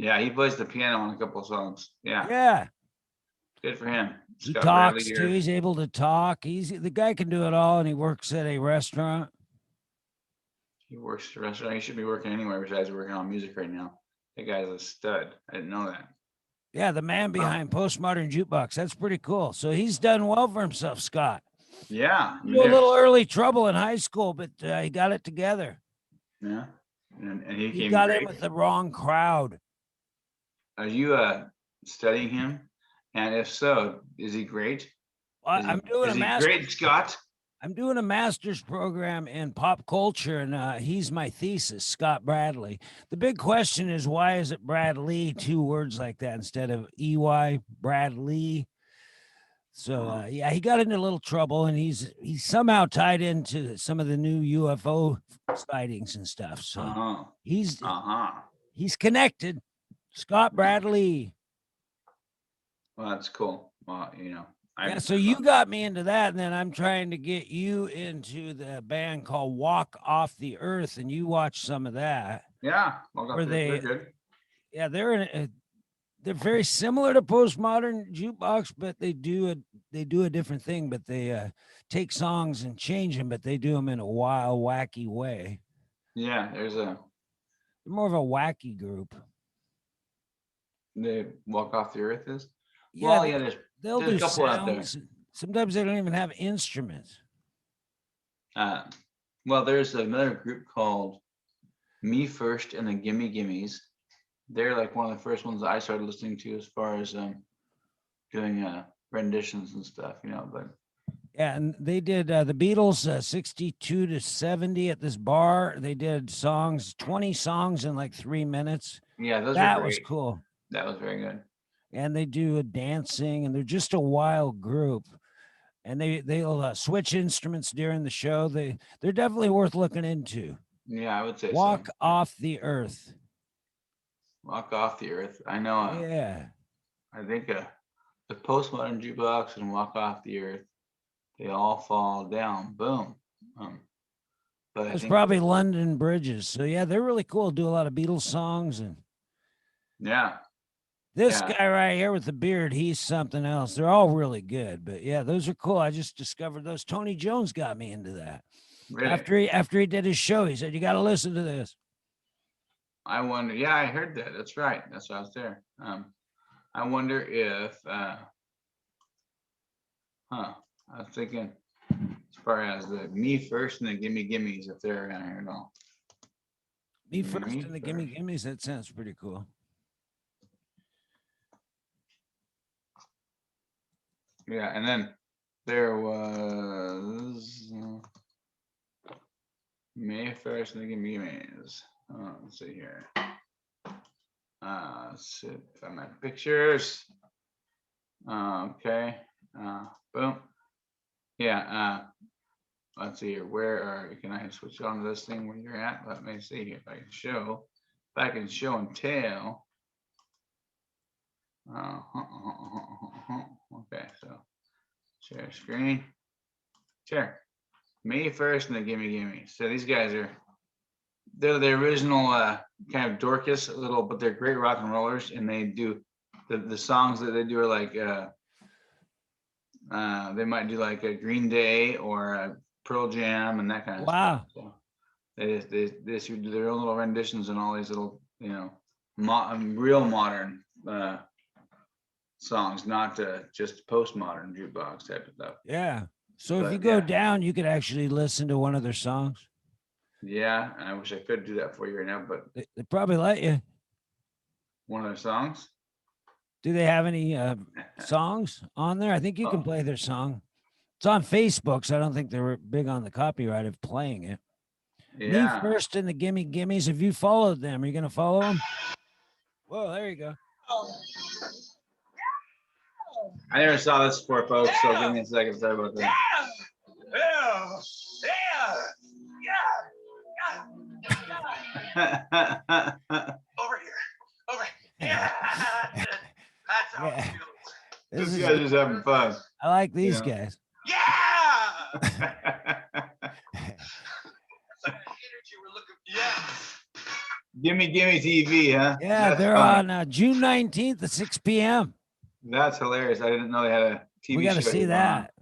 Yeah, he plays the piano on a couple of songs. Yeah, Yeah. good for him. He Scott Bradley talks too. here. He's able to talk. The guy can do it all, and he works at a restaurant. He works at a restaurant. He should be working anywhere besides working on music right now. That guy's a stud. I didn't know that. Yeah, the man behind Postmodern Jukebox. That's pretty cool. So he's done well for himself, Scott. Yeah, I mean, A little early trouble in high school, but he got it together. Yeah, and he He came got great. in with the wrong crowd. Are you studying him? And if so, is he great? I'm doing is a he master. Great, Scott? I'm doing a master's program in pop culture, and he's my thesis, Scott Bradley. The big question is, why is it Bradley, 2 words like that instead of EY, Bradley? So yeah, he got into a little trouble, and he's somehow tied into some of the new UFO sightings and stuff. So he's connected. Scott Bradley. Well, that's cool. Well, Yeah, so you got me into that, and then I'm trying to get you into the band called Walk Off the Earth, and you watch some of that. Yeah, they're good. Yeah, they're very similar to Postmodern Jukebox, but they do a different thing. But they take songs and change them, but they do them in a wild, wacky way. Yeah, they're more of a wacky group. They Walk Off the Earth is. Yeah, well, yeah, they'll do a couple out there. Sometimes they don't even have instruments. Well, there's another group called Me First and the Gimme Gimmies. They're like one of the first ones that I started listening to as far as doing renditions and stuff, but yeah, and they did the Beatles 62 to 70 at this bar. They did 20 songs in like 3 minutes. Yeah, that was cool. That was very good. And they do a dancing, and they're just a wild group. And they'll switch instruments during the show. They're definitely worth looking into. Yeah, I would say Walk Off the Earth. Walk Off the Earth. I know. Yeah. I think the Postmodern Jukebox and Walk Off the Earth, they all fall down. Boom. But it's probably London Bridges. So yeah, they're really cool. Do a lot of Beatles songs and. Yeah. This guy right here with the beard, he's something else. They're all really good, but yeah, those are cool. I just discovered those. Tony Jones got me into that. Really? After he did his show, he said, "You got to listen to this." I wonder. Yeah, I heard that. That's right. That's why I was there. I wonder if. I was thinking, as far as the Me First and the Gimme Gimmies, if they're around here at all. Me First and the Gimme Gimmies. That sounds pretty cool. Yeah, and then there was May 1st and the Gimme Gimmies. Let's see here. Let's see if I my pictures. Okay. Boom. Yeah. Let's see here. Can I switch on to this thing where you're at? Let me see here if I can show. If I can show and tell. Okay, so share screen. Share. May 1st and the Gimme Gimme. So these guys they're the original kind of Dorcas little, but they're great rock and rollers, and they do the songs that they do are like they might do like a Green Day or a Pearl Jam and that kind of stuff. So they do their own little renditions and all these little real modern songs, not just postmodern jukebox type of stuff. Yeah. So if you go down, you could actually listen to one of their songs. Yeah, and I wish I could do that for you right now, but they probably let you. One of their songs? Do they have any songs on there? I think you can play their song. It's on Facebook, so I don't think they're big on the copyright of playing it. Yeah. Me First and the Gimme Gimmies. If you followed them, are you going to follow them? Whoa, there you go. I never saw this before, folks, so give me a second. Sorry about that. Over here. Yeah. That's how it feels. This guy's just having fun. I like these guys. Yeah. That's like the energy we're looking for. Yeah. Gimme TV, huh? Yeah, That's they're funny. on June 19th at 6 p.m. That's hilarious. I didn't know they had a We TV got to show see going on. that.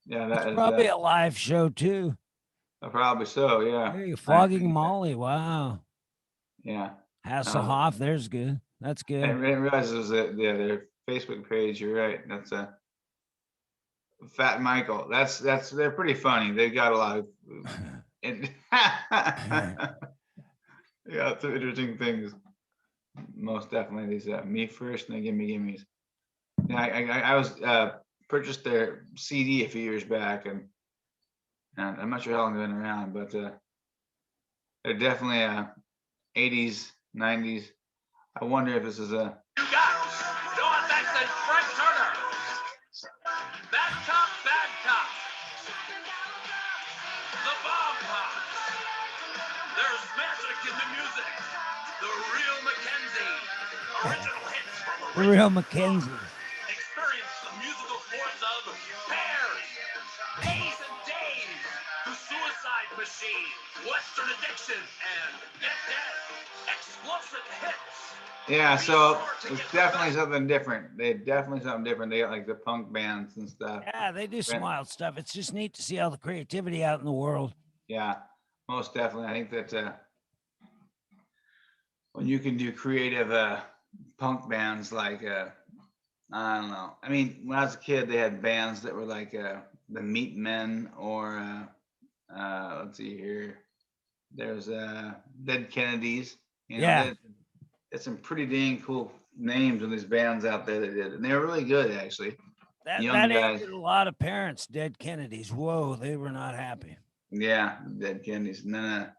Yeah, It's that is probably a live show too. probably so. Yeah. Hey, Flogging Molly. Wow. Yeah. Hasselhoff. There's good. That's I good. didn't realize it was their Facebook page. You're right. That's Fat Michael. They're pretty funny. They've got a lot of yeah, some interesting things. Most definitely these me first and the gimmies. Yeah, I was purchased their CD a few years back, and I'm not sure how long they've been around, but they're definitely 80s, 90s. I wonder if this is a. You got Noah Bex and Frank Turner. Bad Cop. The Bomb Pops. There's magic in the music. The Real Mackenzie. Original hits from The Real Mackenzie. Experience the musical force of Bears, Days and Days, The Suicide Machine, Western Addiction, and Get Dead. Explosive hits. Yeah, so it's definitely something different. They definitely something different. They got like the punk bands and stuff. Yeah, they do some wild stuff. It's just neat to see all the creativity out in the world. Yeah, most definitely. I think that when you can do creative punk bands like I don't know. I mean, when I was a kid, they had bands that were like the Meat Men or let's see here. There's Dead Kennedys. Yeah. It's some pretty dang cool names of these bands out there that did, and they were really good actually. That Young guys. ended a lot of parents, Dead Kennedys. Whoa, they were not happy. Yeah, Dead Kennedys. And then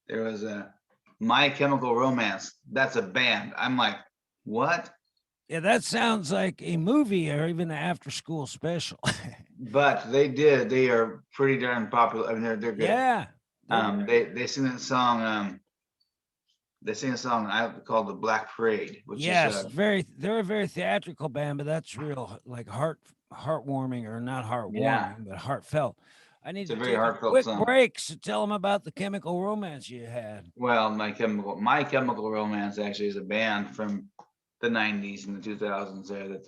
there was a My Chemical Romance. That's a band. I'm like, what? Yeah, that sounds like a movie or even an after-school special. But they are pretty darn popular. I mean, they're good. Yeah. They sing that song. They sing a song called "The Black Parade," which yes, is they're a very theatrical band, but that's real like heartwarming or not heartwarming, but heartfelt. I need to very take a heartfelt quick song. break to tell them about the Chemical Romance you had. Well, My Chemical Romance actually is a band from the 90s and the 2000s there that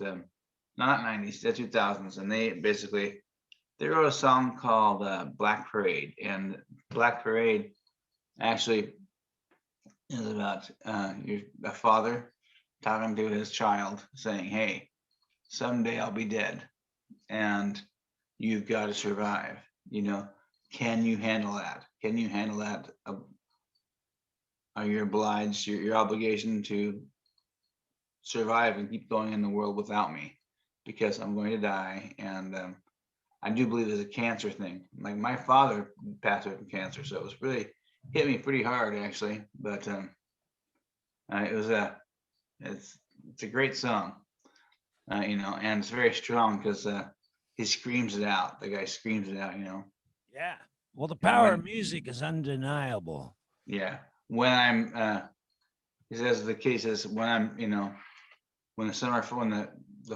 not 90s, the 2000s, and they wrote a song called Black Parade, and Black Parade actually is about a father talking to his child saying, hey, someday I'll be dead and you've got to survive. Can you handle that? Can you handle that? Are you obliged, your obligation to survive and keep going in the world without me? Because I'm going to die. And I do believe there's a cancer thing. Like my father passed away from cancer, so it was really hit me pretty hard actually. But it's a great song, and it's very strong because he screams it out. The guy screams it out, Yeah. Well, the power of music is undeniable. Yeah. When I'm, he says the case is when I'm, when the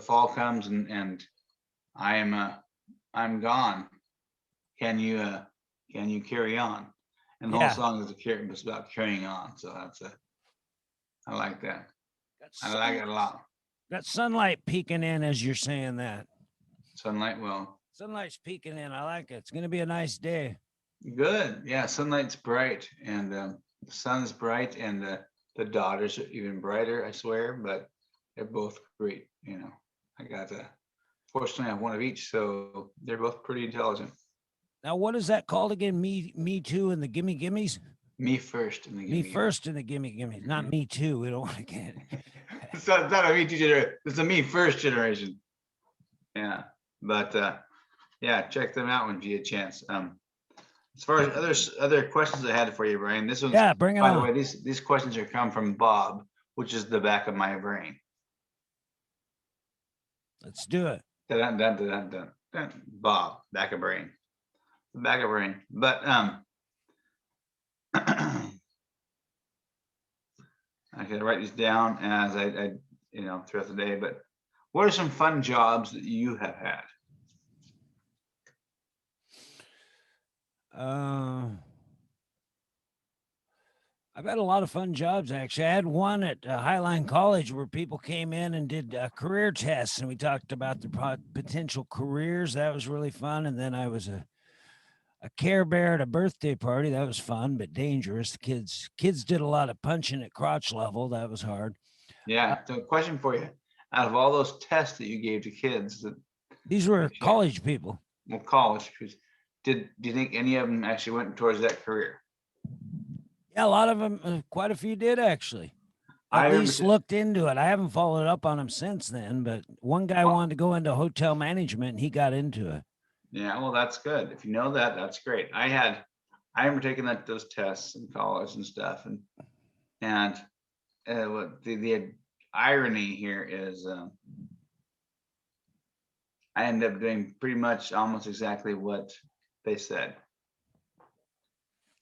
fall comes and I'm gone. Can you carry on? And the whole song is about carrying on. So I like that. I like it a lot. Got sunlight peeking in as you're saying that. Sunlight's peeking in. I like it. It's going to be a nice day. Good. Yeah, sunlight's bright and the sun's bright and the daughters are even brighter, I swear, but they're both great. I got fortunately I have one of each, so they're both pretty intelligent. Now, what is that called again? Me Too and the Gimme Gimmies? Me First and the Gimme Me First and the Gimme Gimmies. Not Me Too. We don't want to get it. It's not a Me Too generation. It's a Me First generation. Yeah. But yeah, check them out when you get a chance. As far as other questions I had for you, Brian, this one's, bring it by on. the way, these questions are come from Bob, which is the back of my brain. Let's do it. Dun, dun, dun, dun, dun, dun. Bob, back of brain. Back of brain. But I can write these down as I throughout the day, but what are some fun jobs that you have had? I've had a lot of fun jobs, actually. I had one at Highline College where people came in and did career tests, and we talked about their potential careers. That was really fun. And then I was a Care Bear at a birthday party. That was fun, but dangerous. The kids did a lot of punching at crotch level. That was hard. Yeah. So question for you. Out of all those tests that you gave to kids that These were college people. well, college kids, do you think any of them actually went towards that career? Yeah, a lot of them, quite a few did actually. I At remember least looked into it. I haven't followed up on them since then, but one guy wanted to go into hotel management and he got into it. Yeah, well, that's good. If you know that, that's great. I remember taking those tests in college and stuff, and what the irony here is, I ended up doing pretty much almost exactly what they said,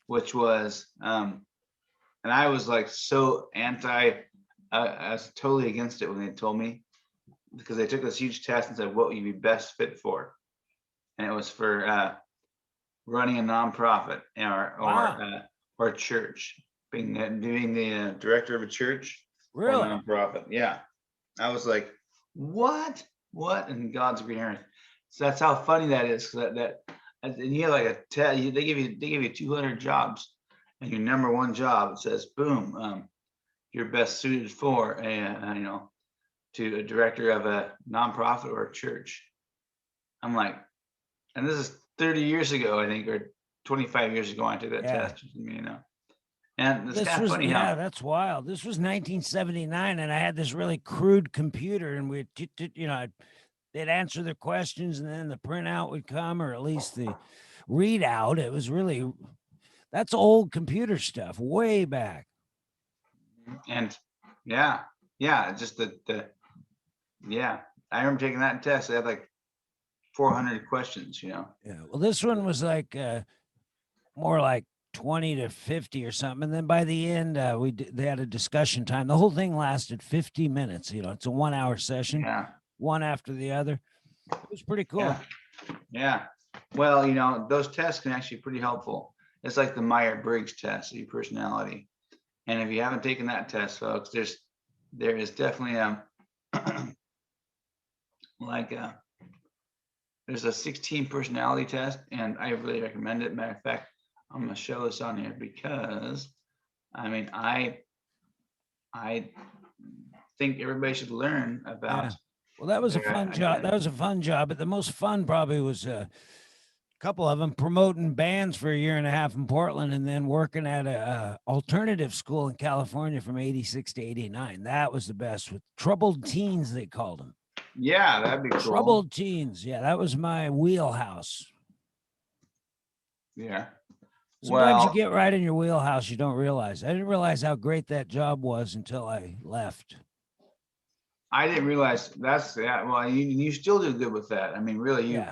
which was, and I was like so I was totally against it when they told me, because they took this huge test and said, what would you be best fit for? And it was for running a nonprofit or a church, doing the director of a church or a Really? nonprofit. Yeah. I was like, what in God's green earth? So that's how funny that is. And you have like they give you 200 jobs, and your number one job, it says, boom, you're best suited for to a director of a nonprofit or a church. I'm like, and this is 30 years ago, I think, or 25 years ago, I took that test, And it's kind of funny how. That's wild. This was 1979, and I had this really crude computer, and they'd answer the questions, and then the printout would come, or at least the readout. It was really, that's old computer stuff, way back. And just I remember taking that test. They had like 400 questions, Yeah. Well, this one was like more like 20 to 50 or something. And then by the end, they had a discussion time. The whole thing lasted 50 minutes. It's a 1 hour session, one after the other. It was pretty cool. Yeah. Well, those tests can actually be pretty helpful. It's like the Myers-Briggs test of your personality. And if you haven't taken that test, folks, there is definitely there's a 16 personality test, and I really recommend it. Matter of fact, I'm going to show this on here because, I think everybody should learn about. Yeah. Well, that was a fun job. That was a fun job, but the most fun probably was a couple of them promoting bands for a year and a half in Portland, and then working at a alternative school in California from 86 to 89. That was the best, with troubled teens, they called them. Yeah, that'd be cool. Troubled teens. Yeah, that was my wheelhouse. Yeah. Sometimes you get right in your wheelhouse, you don't realize. I didn't realize how great that job was until I left. I didn't realize that's. Well, you still do good with that. Really,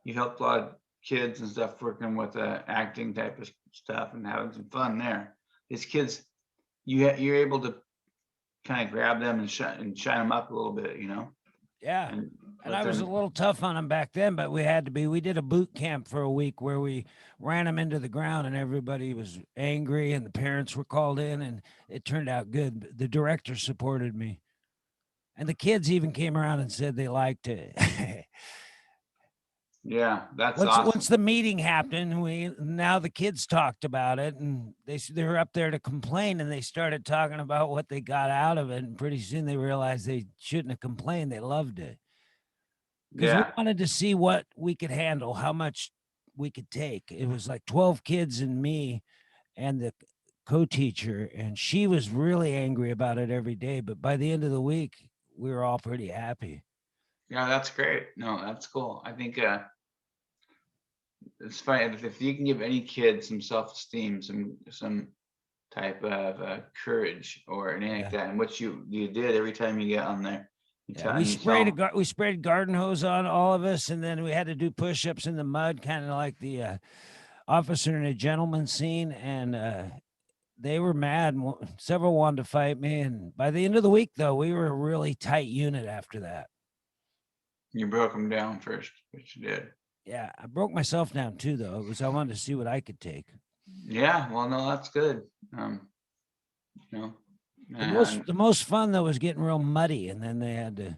you helped a lot of kids and stuff working with acting type of stuff and having some fun there. These kids, you're able to kind of grab them and shine them up a little bit, Yeah. And I was a little tough on them back then, but we had to be. We did a boot camp for a week where we ran them into the ground, and everybody was angry, and the parents were called in, and it turned out good. The director supported me, and the kids even came around and said they liked it. Yeah, that's awesome. Once the meeting happened, now the kids talked about it, and they were up there to complain, and they started talking about what they got out of it, and pretty soon they realized they shouldn't have complained. They loved it. Because we wanted to see what we could handle, how much we could take. It was like 12 kids and me and the co-teacher, and she was really angry about it every day. But by the end of the week, we were all pretty happy. Yeah, that's great. No, that's cool. I think it's funny if you can give any kid some self-esteem, some type of courage or anything like that, and what you did every time you get on there. We sprayed garden hose on all of us, and then we had to do push-ups in the mud, kind of like the Officer and a Gentleman scene. And they were mad. Several wanted to fight me, and by the end of the week, though, we were a really tight unit after that. You broke them down first, which you did. Yeah, I broke myself down too, though. I wanted to see what I could take. Yeah, well, no, that's good. you know. The most fun though was getting real muddy, and then they had to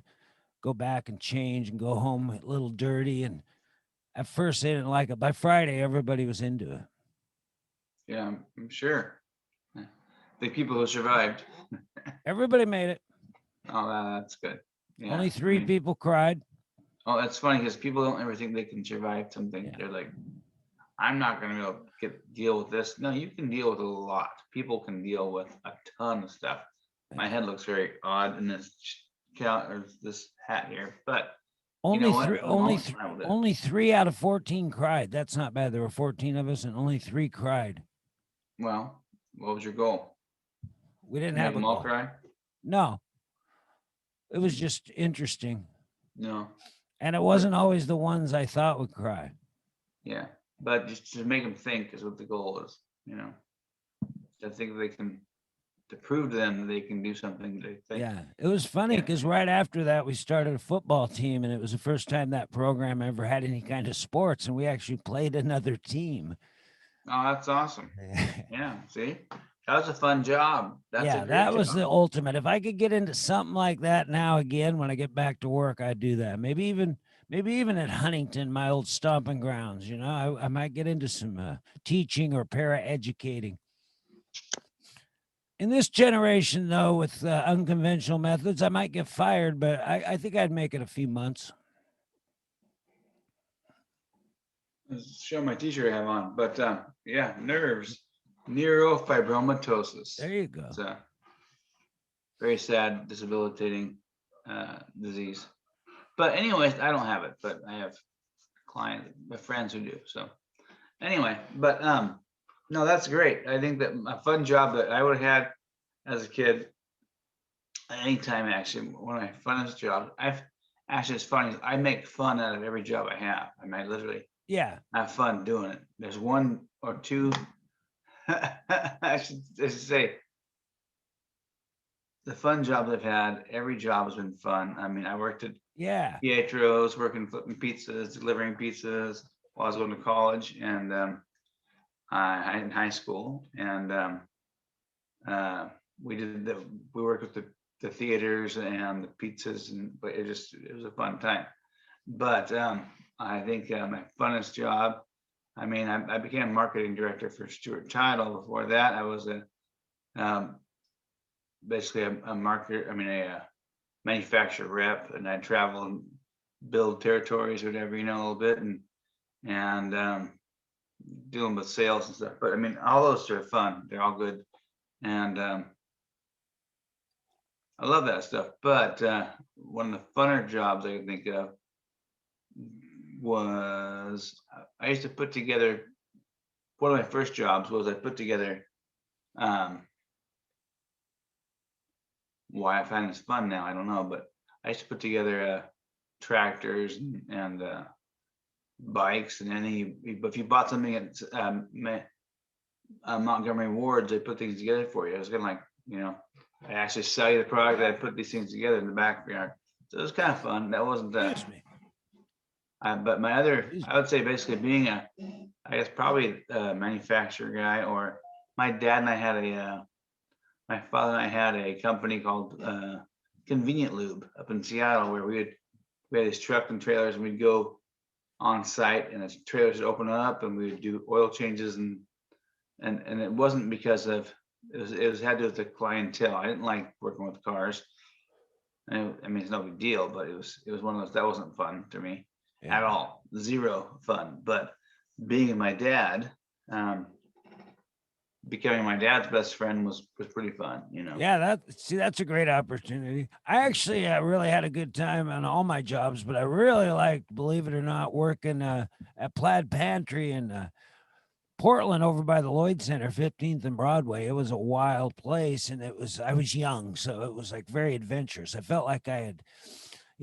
go back and change and go home a little dirty. And at first they didn't like it. By Friday, everybody was into it. Yeah, I'm sure. The people who survived. Everybody made it. Oh, that's good. Yeah. Only 3 people cried. Oh, that's funny because people don't ever think they can survive something. Yeah. They're like, I'm not going to be able to deal with this. No, you can deal with a lot. People can deal with a ton of stuff. My head looks very odd in this or this hat here, but Only you know what? three, For the only most th- part, only 3 out of 14 cried. That's not bad. There were 14 of us, and only 3 cried. well, what was your goal? We didn't Make have a them all goal. cry? No, it was just interesting, No. and it wasn't always the ones I thought would cry. Yeah, but just to make them think is what the goal is. You know, I think they can to prove to them that they can do something. They think. Yeah, it was funny Yeah. because right after that, we started a football team, and it was the first time that program ever had any kind of sports, and we actually played another team. Oh, that's awesome. Yeah, see, that was a fun job. That's a Yeah, great that was job. the ultimate. If I could get into something like that now again when I get back to work, I'd do that. Maybe even at Huntington, my old stomping grounds. You know, I might get into some teaching or para educating. In this generation, though, with unconventional methods, I might get fired, but I think I'd make it a few months. Let's show my t-shirt I have on, but yeah, nerves, neurofibromatosis. There you go. It's a very sad, debilitating disease. But anyways, I don't have it, but I have clients, my friends who do. So anyway, but no, that's great. I think that a fun job that I would have had as a kid, anytime actually, one of my funnest jobs. It's funny. I make fun out of every job I have. I mean, I literally Yeah. have fun doing it. There's one or two. I should say the fun jobs I've had. Every job has been fun. I mean, I worked at Pietro's, working flipping pizzas, delivering pizzas while I was going to college and in high school. And we worked with the theaters and the pizzas, but it was a fun time. But I think my funnest job. I mean, I became marketing director for Stuart Title. Before that, I was basically a marketer. I mean, a manufacturer rep, and I travel and build territories, or whatever, a little bit, and dealing with sales and stuff. But I mean, all those are fun. They're all good, and I love that stuff. But one of the funner jobs I can think of was I used to put together. One of my first jobs was I put together. Why I find this fun now, I don't know, but I used to put together tractors and bikes, and then if you bought something at Montgomery Wards, they put things together for you. I was kind of like, I actually sell you the product. I put these things together in the backyard, so it was kind of fun. That wasn't that. But my other, I would say, basically being I guess probably a manufacturer guy, or my dad and I had my father and I had a company called Convenient Lube up in Seattle, where we had these truck and trailers, and we'd go on site, and the trailers would open up, and we would do oil changes, and it wasn't because of it was had to do with the clientele. I didn't like working with cars. I mean, it's no big deal, but it was one of those that wasn't fun to me at all. Zero fun. But being my dad, becoming my dad's best friend was pretty fun, Yeah, that's a great opportunity. I actually really had a good time on all my jobs, but I really liked, believe it or not, working at Plaid Pantry in Portland over by the Lloyd Center, 15th and Broadway. It was a wild place, and I was young, so it was like very adventurous. I felt like I had,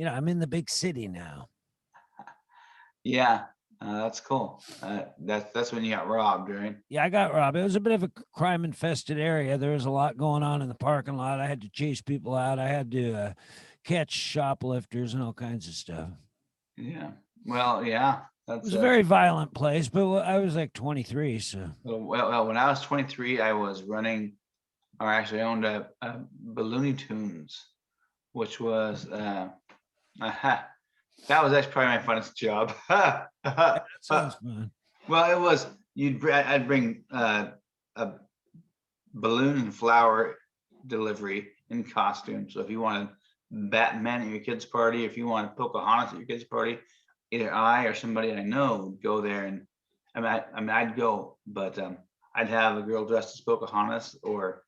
I'm in the big city now. Yeah. That's cool. That's when you got robbed, right? Yeah, I got robbed. It was a bit of a crime-infested area. There was a lot going on in the parking lot. I had to chase people out. I had to catch shoplifters and all kinds of stuff. Yeah. Well, yeah. It was a very violent place, but I was like 23, so. Well, when I was 23, I was running or actually I owned a Balloony Tunes, which was aha, that was actually probably my funnest job. That sounds fun. Well, it was I'd bring a balloon and flower delivery in costume. So if you wanted Batman at your kid's party, if you wanted Pocahontas at your kid's party, either I or somebody I know would go there, and I'd go, but I'd have a girl dressed as Pocahontas or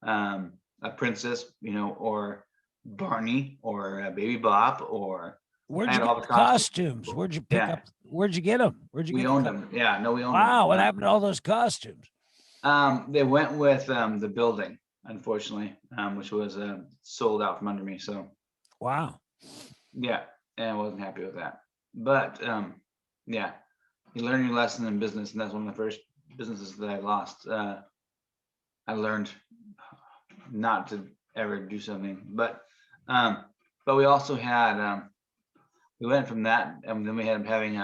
a princess, or Barney or Baby Bop, or Where'd I you had all get the the costumes? Where'd you pick Yeah. up? Where'd you get them? Where'd you We get owned the them. Yeah, no, we owned Wow, them. what happened to all those costumes? They went with the building, unfortunately, which was sold out from under me. So Wow. yeah, and I wasn't happy with that. But yeah, you learn your lesson in business, and that's one of the first businesses that I lost. I learned not to ever do something, but we also had we went from that, and then we had having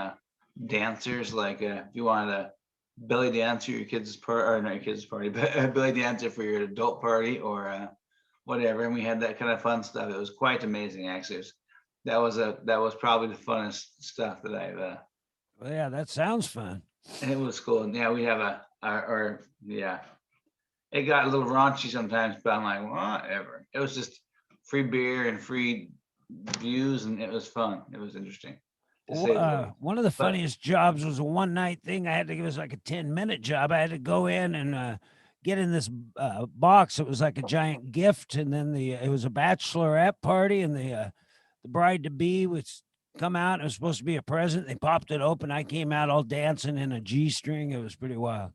dancers, like if you wanted a belly dancer at your kids' party, or not your kids' party, but a belly dancer for your adult party, or whatever, and we had that kind of fun stuff. It was quite amazing, actually. That was probably the funnest stuff that I've Well, yeah, that sounds fun. and it was cool. And yeah, we have yeah, it got a little raunchy sometimes, but I'm like, whatever. It was just free beer and free views, and it was fun. It was interesting, to say the least. One of the But funniest jobs was a one night thing. I had to give us like a 10-minute job. I had to go in and get in this box. It was like a giant gift, and then it was a bachelorette party, and the bride to be was come out. It was supposed to be a present. They popped it open. I came out all dancing in a G-string. It was pretty wild.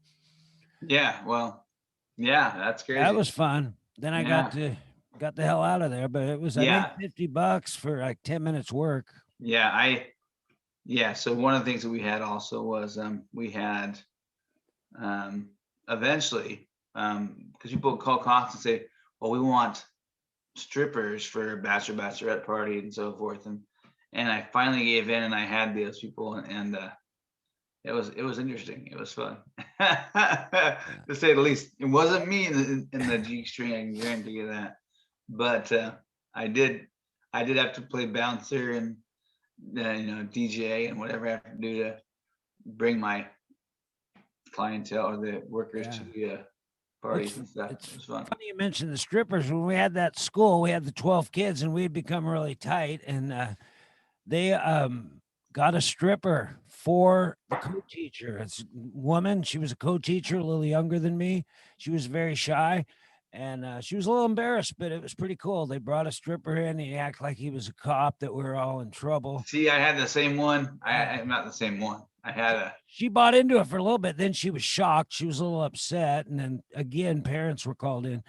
yeah, well, yeah, that's crazy. That was fun. Then I got the hell out of there, but it was I think $50 for like 10 minutes work. Yeah, so one of the things that we had also was we had eventually, because people would call costs and say, well, we want strippers for a bachelorette party and so forth, and I finally gave in, and I had those people, and it was interesting. It was fun, to say the least. It wasn't me in the G string, I can guarantee you that. But I did have to play bouncer and DJ and whatever I have to do to bring my clientele or the workers to the parties and stuff. It was fun. Funny you mentioned the strippers. When we had that school, we had the 12 kids, and we had become really tight, and they got a stripper for the co-teacher. It's a woman. She was a co-teacher, a little younger than me. She was very shy, and she was a little embarrassed, but it was pretty cool. They brought a stripper in. He acted like he was a cop, that we were all in trouble. See, I had the same one. I'm not the same one. I had She bought into it for a little bit. Then she was shocked. She was a little upset, and then again, parents were called in.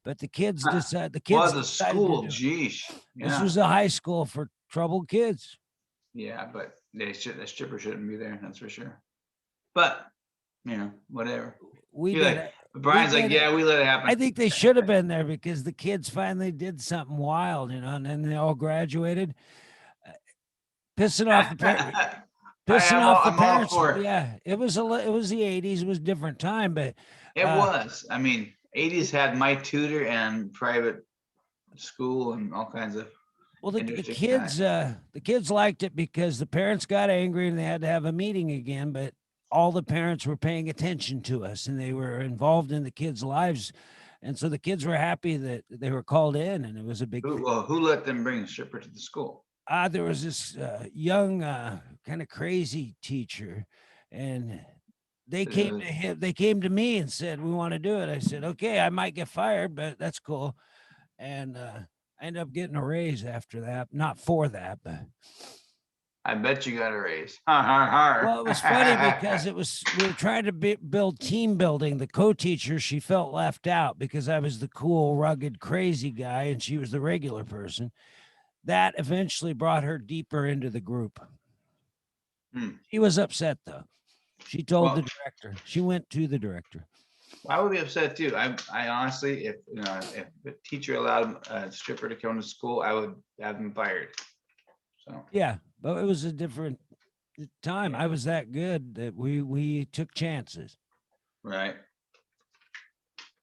But the kids decided. The kids was a school. Geesh. Yeah. This was a high school for troubled kids. Yeah, but the stripper shouldn't be there. That's for sure. But whatever. We You're did like, it. Brian's like, yeah, we let it happen. I think they should have been there because the kids finally did something wild, and then they all graduated, pissing off the parents. Pissing off the parents. Yeah, it was the 80s. It was a different time, but it was. I mean, 80s had my tutor and private school and all kinds of. Well, the kids liked it because the parents got angry and they had to have a meeting again, but all the parents were paying attention to us and they were involved in the kids' lives. And so the kids were happy that they were called in, and it was a big thing. Well, who let them bring a stripper to the school? There was this young, kind of crazy teacher, and they came to him. They came to me and said, "We want to do it." I said, "Okay, I might get fired, but that's cool." And I ended up getting a raise after that. Not for that, but I bet you got a raise. Well, it was funny because we were trying to build team building. The co-teacher, she felt left out because I was the cool, rugged, crazy guy, and she was the regular person. That eventually brought her deeper into the group. She was upset though. She told the director. She went to the director. I would be upset too. I honestly, if the teacher allowed a stripper to come to school, I would have him fired. So yeah, but it was a different time. I was that good that we took chances. Right.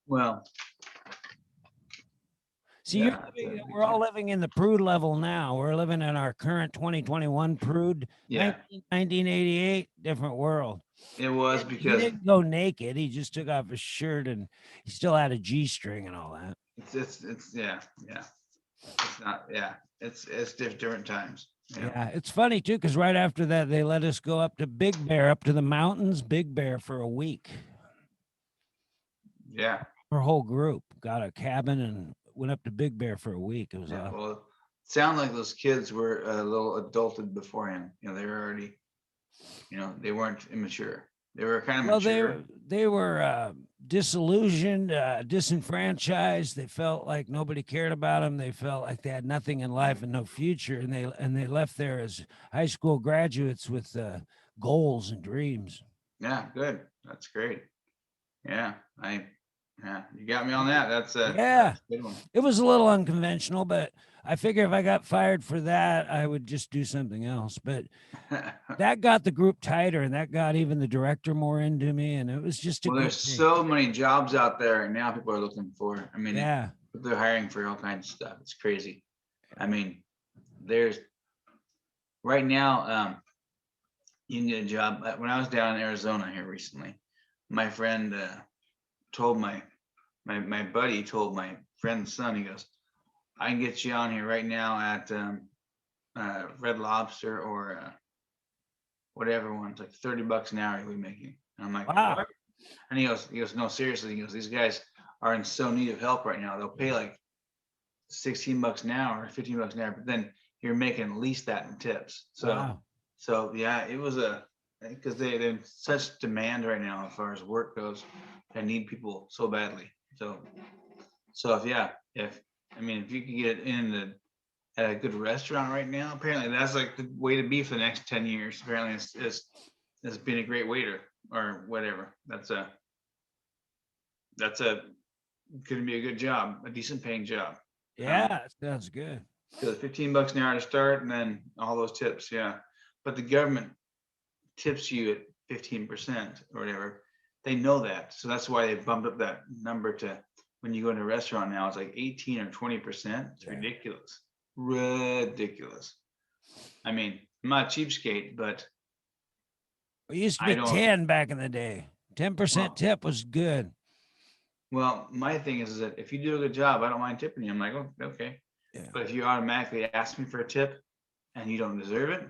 Well, See, Yeah, that's a we're all big living in the prude level now. We're living in our current 2021 prude. yeah, 1988, different world. it was He because didn't go naked. He just took off his shirt and he still had a G string and all that. it's yeah, yeah. It's not, yeah. It's different times. Yeah, it's funny too, because right after that, they let us go up to Big Bear, up to the mountains, Big Bear for a week. Yeah. Our whole group got a cabin and went up to Big Bear for a week. It was Yeah. Well, it sounded like those kids were a little adulted beforehand. They were already, they weren't immature. They were kind of well, mature. they were disillusioned, disenfranchised. They felt like nobody cared about them. They felt like they had nothing in life and no future, and they left there as high school graduates with goals and dreams. Yeah, good. That's great. Yeah, you got me on that. That's a Yeah, good one. it was a little unconventional, but I figure if I got fired for that, I would just do something else. But that got the group tighter, and that got even the director more into me, and it was just a Well, good there's thing. so many jobs out there, and now people are looking for. I mean, Yeah, they're hiring for all kinds of stuff. It's crazy. I mean, there's right now. You can get a job. When I was down in Arizona here recently, my friend told my buddy told my friend's son. He goes, "I can get you on here right now at Red Lobster or whatever one. It's like $30 an hour you'll be making." And I'm like, wow. "What?" And he goes, "No, seriously." He goes, "These guys are in so need of help right now. They'll pay like $16 an hour or $15 an hour, but then you're making at least that in tips." Wow. So yeah, it was because they're in such demand right now as far as work goes. They need people so badly. So if if you could get at a good restaurant right now, apparently that's like the way to be for the next 10 years. Apparently it's being a great waiter or whatever. That's gonna be a good job, a decent paying job. Yeah, that sounds good. Because $15 an hour to start and then all those tips, yeah. But the government tips you at 15% or whatever. They know that. So that's why they bumped up that number to when you go into a restaurant now, it's like 18 or 20%. It's Yeah. ridiculous. Ridiculous. I mean, I'm not a cheapskate, but It used to I be don't 10 back in the day. 10% well, tip was good. well, my thing is that if you do a good job, I don't mind tipping you. I'm like, oh, okay. Yeah. But if you automatically ask me for a tip and you don't deserve it,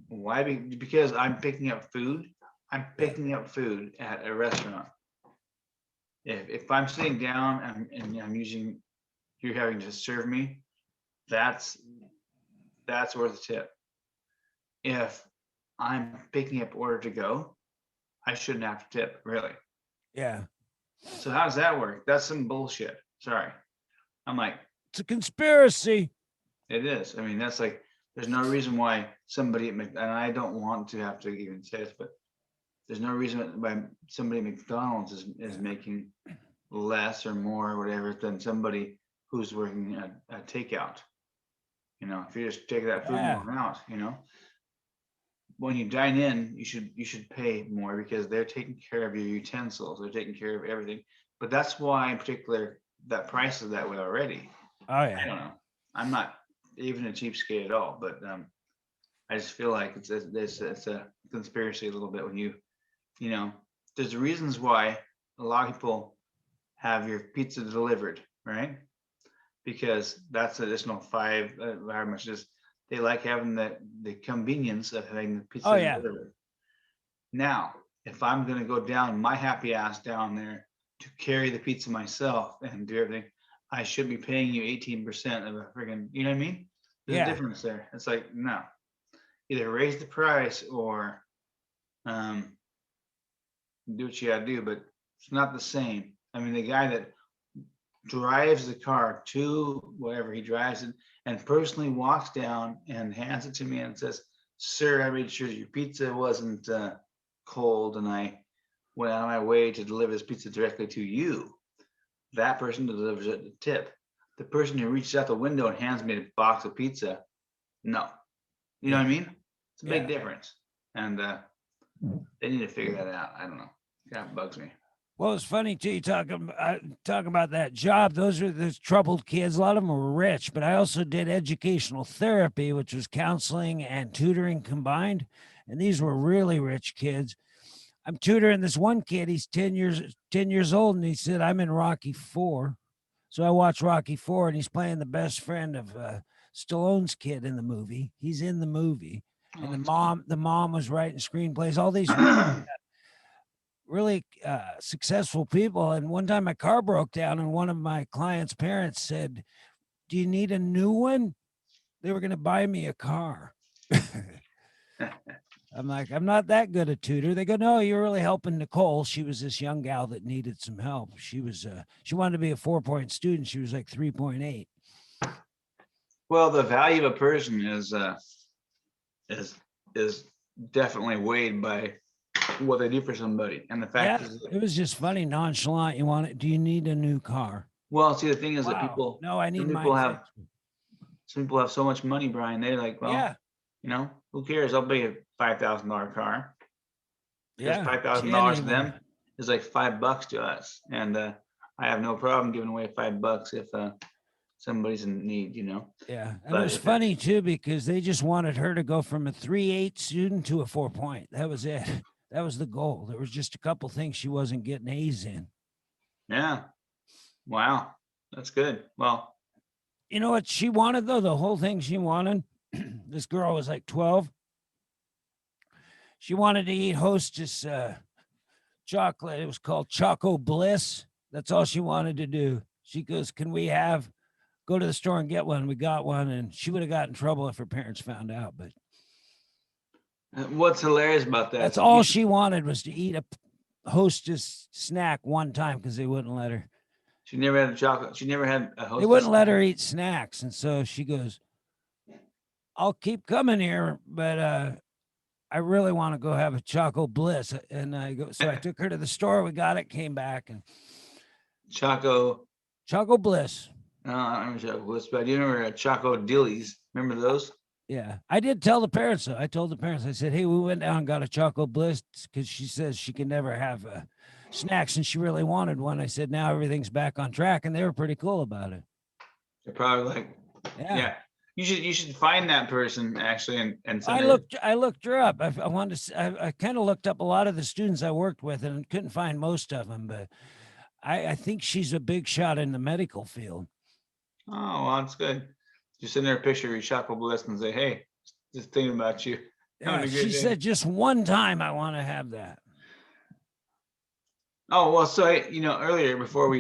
why? Because I'm picking up food. I'm picking up food at a restaurant. If I'm sitting down and I'm using, you're having to serve me, that's worth a tip. If I'm picking up order to go, I shouldn't have to tip, really. Yeah. So how does that work? That's some bullshit. Sorry. I'm like, It's a conspiracy. it is. I mean, that's like, there's no reason why somebody and I don't want to have to even say this, but there's no reason why somebody at McDonald's is making less or more or whatever than somebody who's working a takeout. If you just take that food Yeah. and go out, when you dine in, you should pay more because they're taking care of your utensils, they're taking care of everything. But that's why in particular that price is that way already. Oh, I yeah. don't know. I'm not even a cheapskate at all, but I just feel like it's a conspiracy a little bit when there's reasons why a lot of people have your pizza delivered, right? Because that's additional five, how much is they like having the convenience of having the pizza Oh, yeah. delivered. Now, if I'm gonna go down my happy ass down there to carry the pizza myself and do everything, I should be paying you 18% of a friggin', you know what I mean? There's Yeah. a difference there. It's like, no, either raise the price or do what you gotta do, but it's not the same. I mean, the guy that drives the car to wherever he drives it and personally walks down and hands it to me and says, "Sir, I made sure your pizza wasn't cold and I went out of my way to deliver this pizza directly to you." That person delivers it the tip. The person who reaches out the window and hands me a box of pizza, no. You know what I mean? It's a big difference. And they need to figure that out. I don't know. That bugs me. Well, it's funny too. You talk about that job. Those are the troubled kids. A lot of them were rich, but I also did educational therapy, which was counseling and tutoring combined. And these were really rich kids. I'm tutoring this one kid. He's 10 years old, and he said, "I'm in Rocky 4." So I watched Rocky 4, and he's playing the best friend of Stallone's kid in the movie. He's in the movie, and Oh, the mom was writing screenplays. All these really successful people. And one time my car broke down, and one of my clients' parents said, "Do you need a new one?" They were going to buy me a car. I'm like, "I'm not that good a tutor." They go, "No, you're really helping Nicole." She was this young gal that needed some help. She wanted to be a 4-point student. She was like 3.8. Well, the value of a person is definitely weighed by what they do for somebody. And the fact Yeah, is, it was just funny, nonchalant. Do you need a new car? well, see, the thing is that Wow. No, I need some mine people have, fixed. some people have so much money, Brian. They're like, well, Yeah. who cares? I'll pay a $5,000 car. Because Yeah. $5,000 to Genuinely. them is like $5 to us. And I have no problem giving away $5 if somebody's in need, Yeah. And But it was funny too, because they just wanted her to go from a 3.8 student to a 4-point. That was it. That was the goal. There was just a couple things she wasn't getting A's in. Yeah. Wow. That's good. Well, You know what she wanted though? The whole thing she wanted, this girl was like 12. She wanted to eat Hostess chocolate. It was called Choco Bliss. That's all she wanted to do. She goes, "Can we go to the store and get one?" We got one, and she would have got in trouble if her parents found out. But what's hilarious about that? that's all she wanted, was to eat a Hostess snack one time, because they wouldn't let her. She never had a chocolate. She never had a Hostess. They wouldn't let her eat snacks, and so she goes, "I'll keep coming here, but I really want to go have a Choco Bliss." And so I took her to the store. We got it, came back, and Choco. Choco Bliss. No, I don't remember Choco Bliss, but I do remember Choco Dillies. Remember those? Yeah, I did tell the parents though. I told the parents, I said, "Hey, we went down and got a Choco Bliss," because she says she can never have snacks, and she really wanted one. I said, "Now everything's back on track," and they were pretty cool about it. They're probably like, yeah. You should find that person actually and I looked her up. I wanted to. I kind of looked up a lot of the students I worked with and couldn't find most of them, but I think she's a big shot in the medical field. Oh, well, that's good. Just send her a picture of your Choco Bliss and say, "Hey, just thinking about you." Yeah, she said, "Just one time I want to have that." Oh, well, so earlier before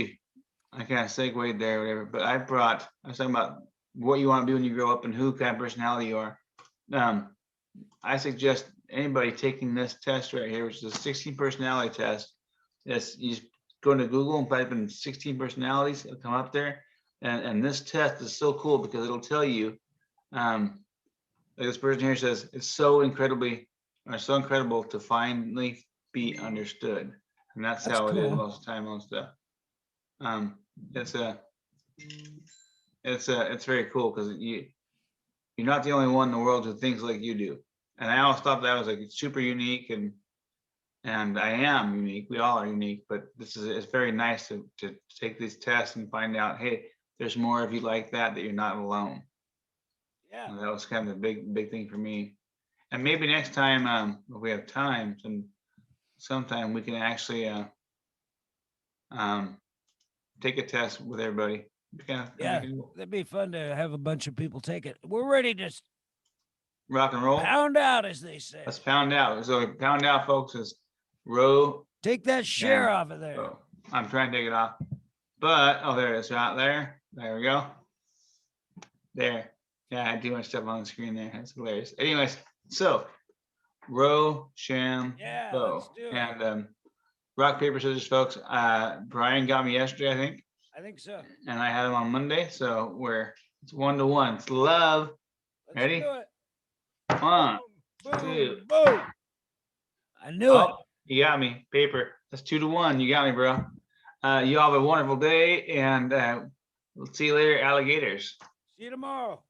I kind of segued there, or whatever, but I was talking about what you want to be when you grow up and who kind of personality you are. I suggest anybody taking this test right here, which is a 16 personality test. Yes, you just go into Google and type in 16 personalities, it'll come up there. And this test is so cool because it'll tell you, like this person here says, it's so incredible to finally be understood. And that's how it is most of the time on stuff. It's very cool because you're not the only one in the world who thinks like you do. And I always thought that was like super unique, and I am unique. We all are unique, but it's very nice to take these tests and find out, hey, there's more of you like that you're not alone. Yeah. And that was kind of a big thing for me. And maybe next time, if we have time, sometime we can actually take a test with everybody. Yeah, that'd be fun to have a bunch of people take it. We're ready to rock and roll. Pound out, as they say. Let's pound out. So pound out, folks, is row. Take that share off of there. Oh, I'm trying to take it off. But, there it is, right there. There we go. There. Yeah, I had too much stuff on the screen there. That's hilarious. Anyways, so row, sham, bow. Let's do it. And rock, paper, scissors, folks. Brian got me yesterday, I think. I think so. And I had him on Monday. So it's 1-1. It's love. Ready? Do it. 1, Boom, 2. Boom. I knew it. You got me. Paper. That's 2-1. You got me, bro. You all have a wonderful day, and we'll see you later, alligators. See you tomorrow.